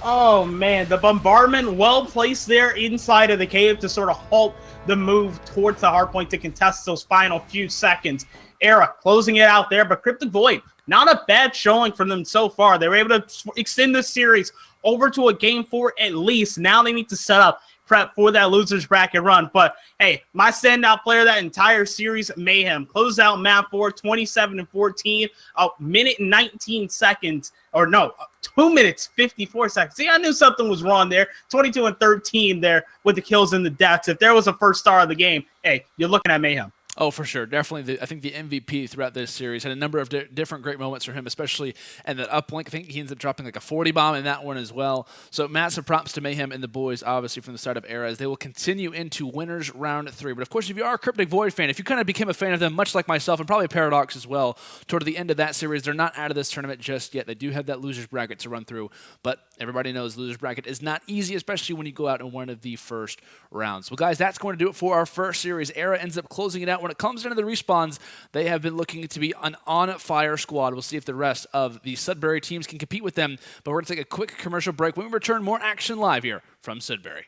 Oh, man, the bombardment well placed there inside of the cave to sort of halt the move towards the hardpoint to contest those final few seconds. eRa closing it out there, but Cryptic Void, not a bad showing from them so far. They were able to extend this series over to a game 4 at least. Now they need to set up prep for that loser's bracket run. But hey, my standout player that entire series, Mayhem, closed out map 4, 27-14, a minute and 19 seconds, or no, 2 minutes 54 seconds. See, I knew something was wrong there. 22-13 there with the kills and the deaths. If there was a first star of the game, hey, you're looking at Mayhem. Oh, for sure. Definitely, I think the MVP throughout this series had a number of different great moments for him, especially in that uplink. I think he ends up dropping like a 40 bomb in that one as well. So massive props to Mayhem and the boys, obviously, from the start of eRa, as they will continue into winners round 3. But of course, if you are a Cryptic Void fan, if you kind of became a fan of them, much like myself, and probably Paradox as well, toward the end of that series, they're not out of this tournament just yet. They do have that loser's bracket to run through, but everybody knows loser's bracket is not easy, especially when you go out in one of the first rounds. Well, guys, that's going to do it for our first series. eRa ends up closing it out. When it comes into the respawns, they have been looking to be an on-fire squad. We'll see if the rest of the Sudbury teams can compete with them, but we're going to take a quick commercial break. When we return, more action live here from Sudbury.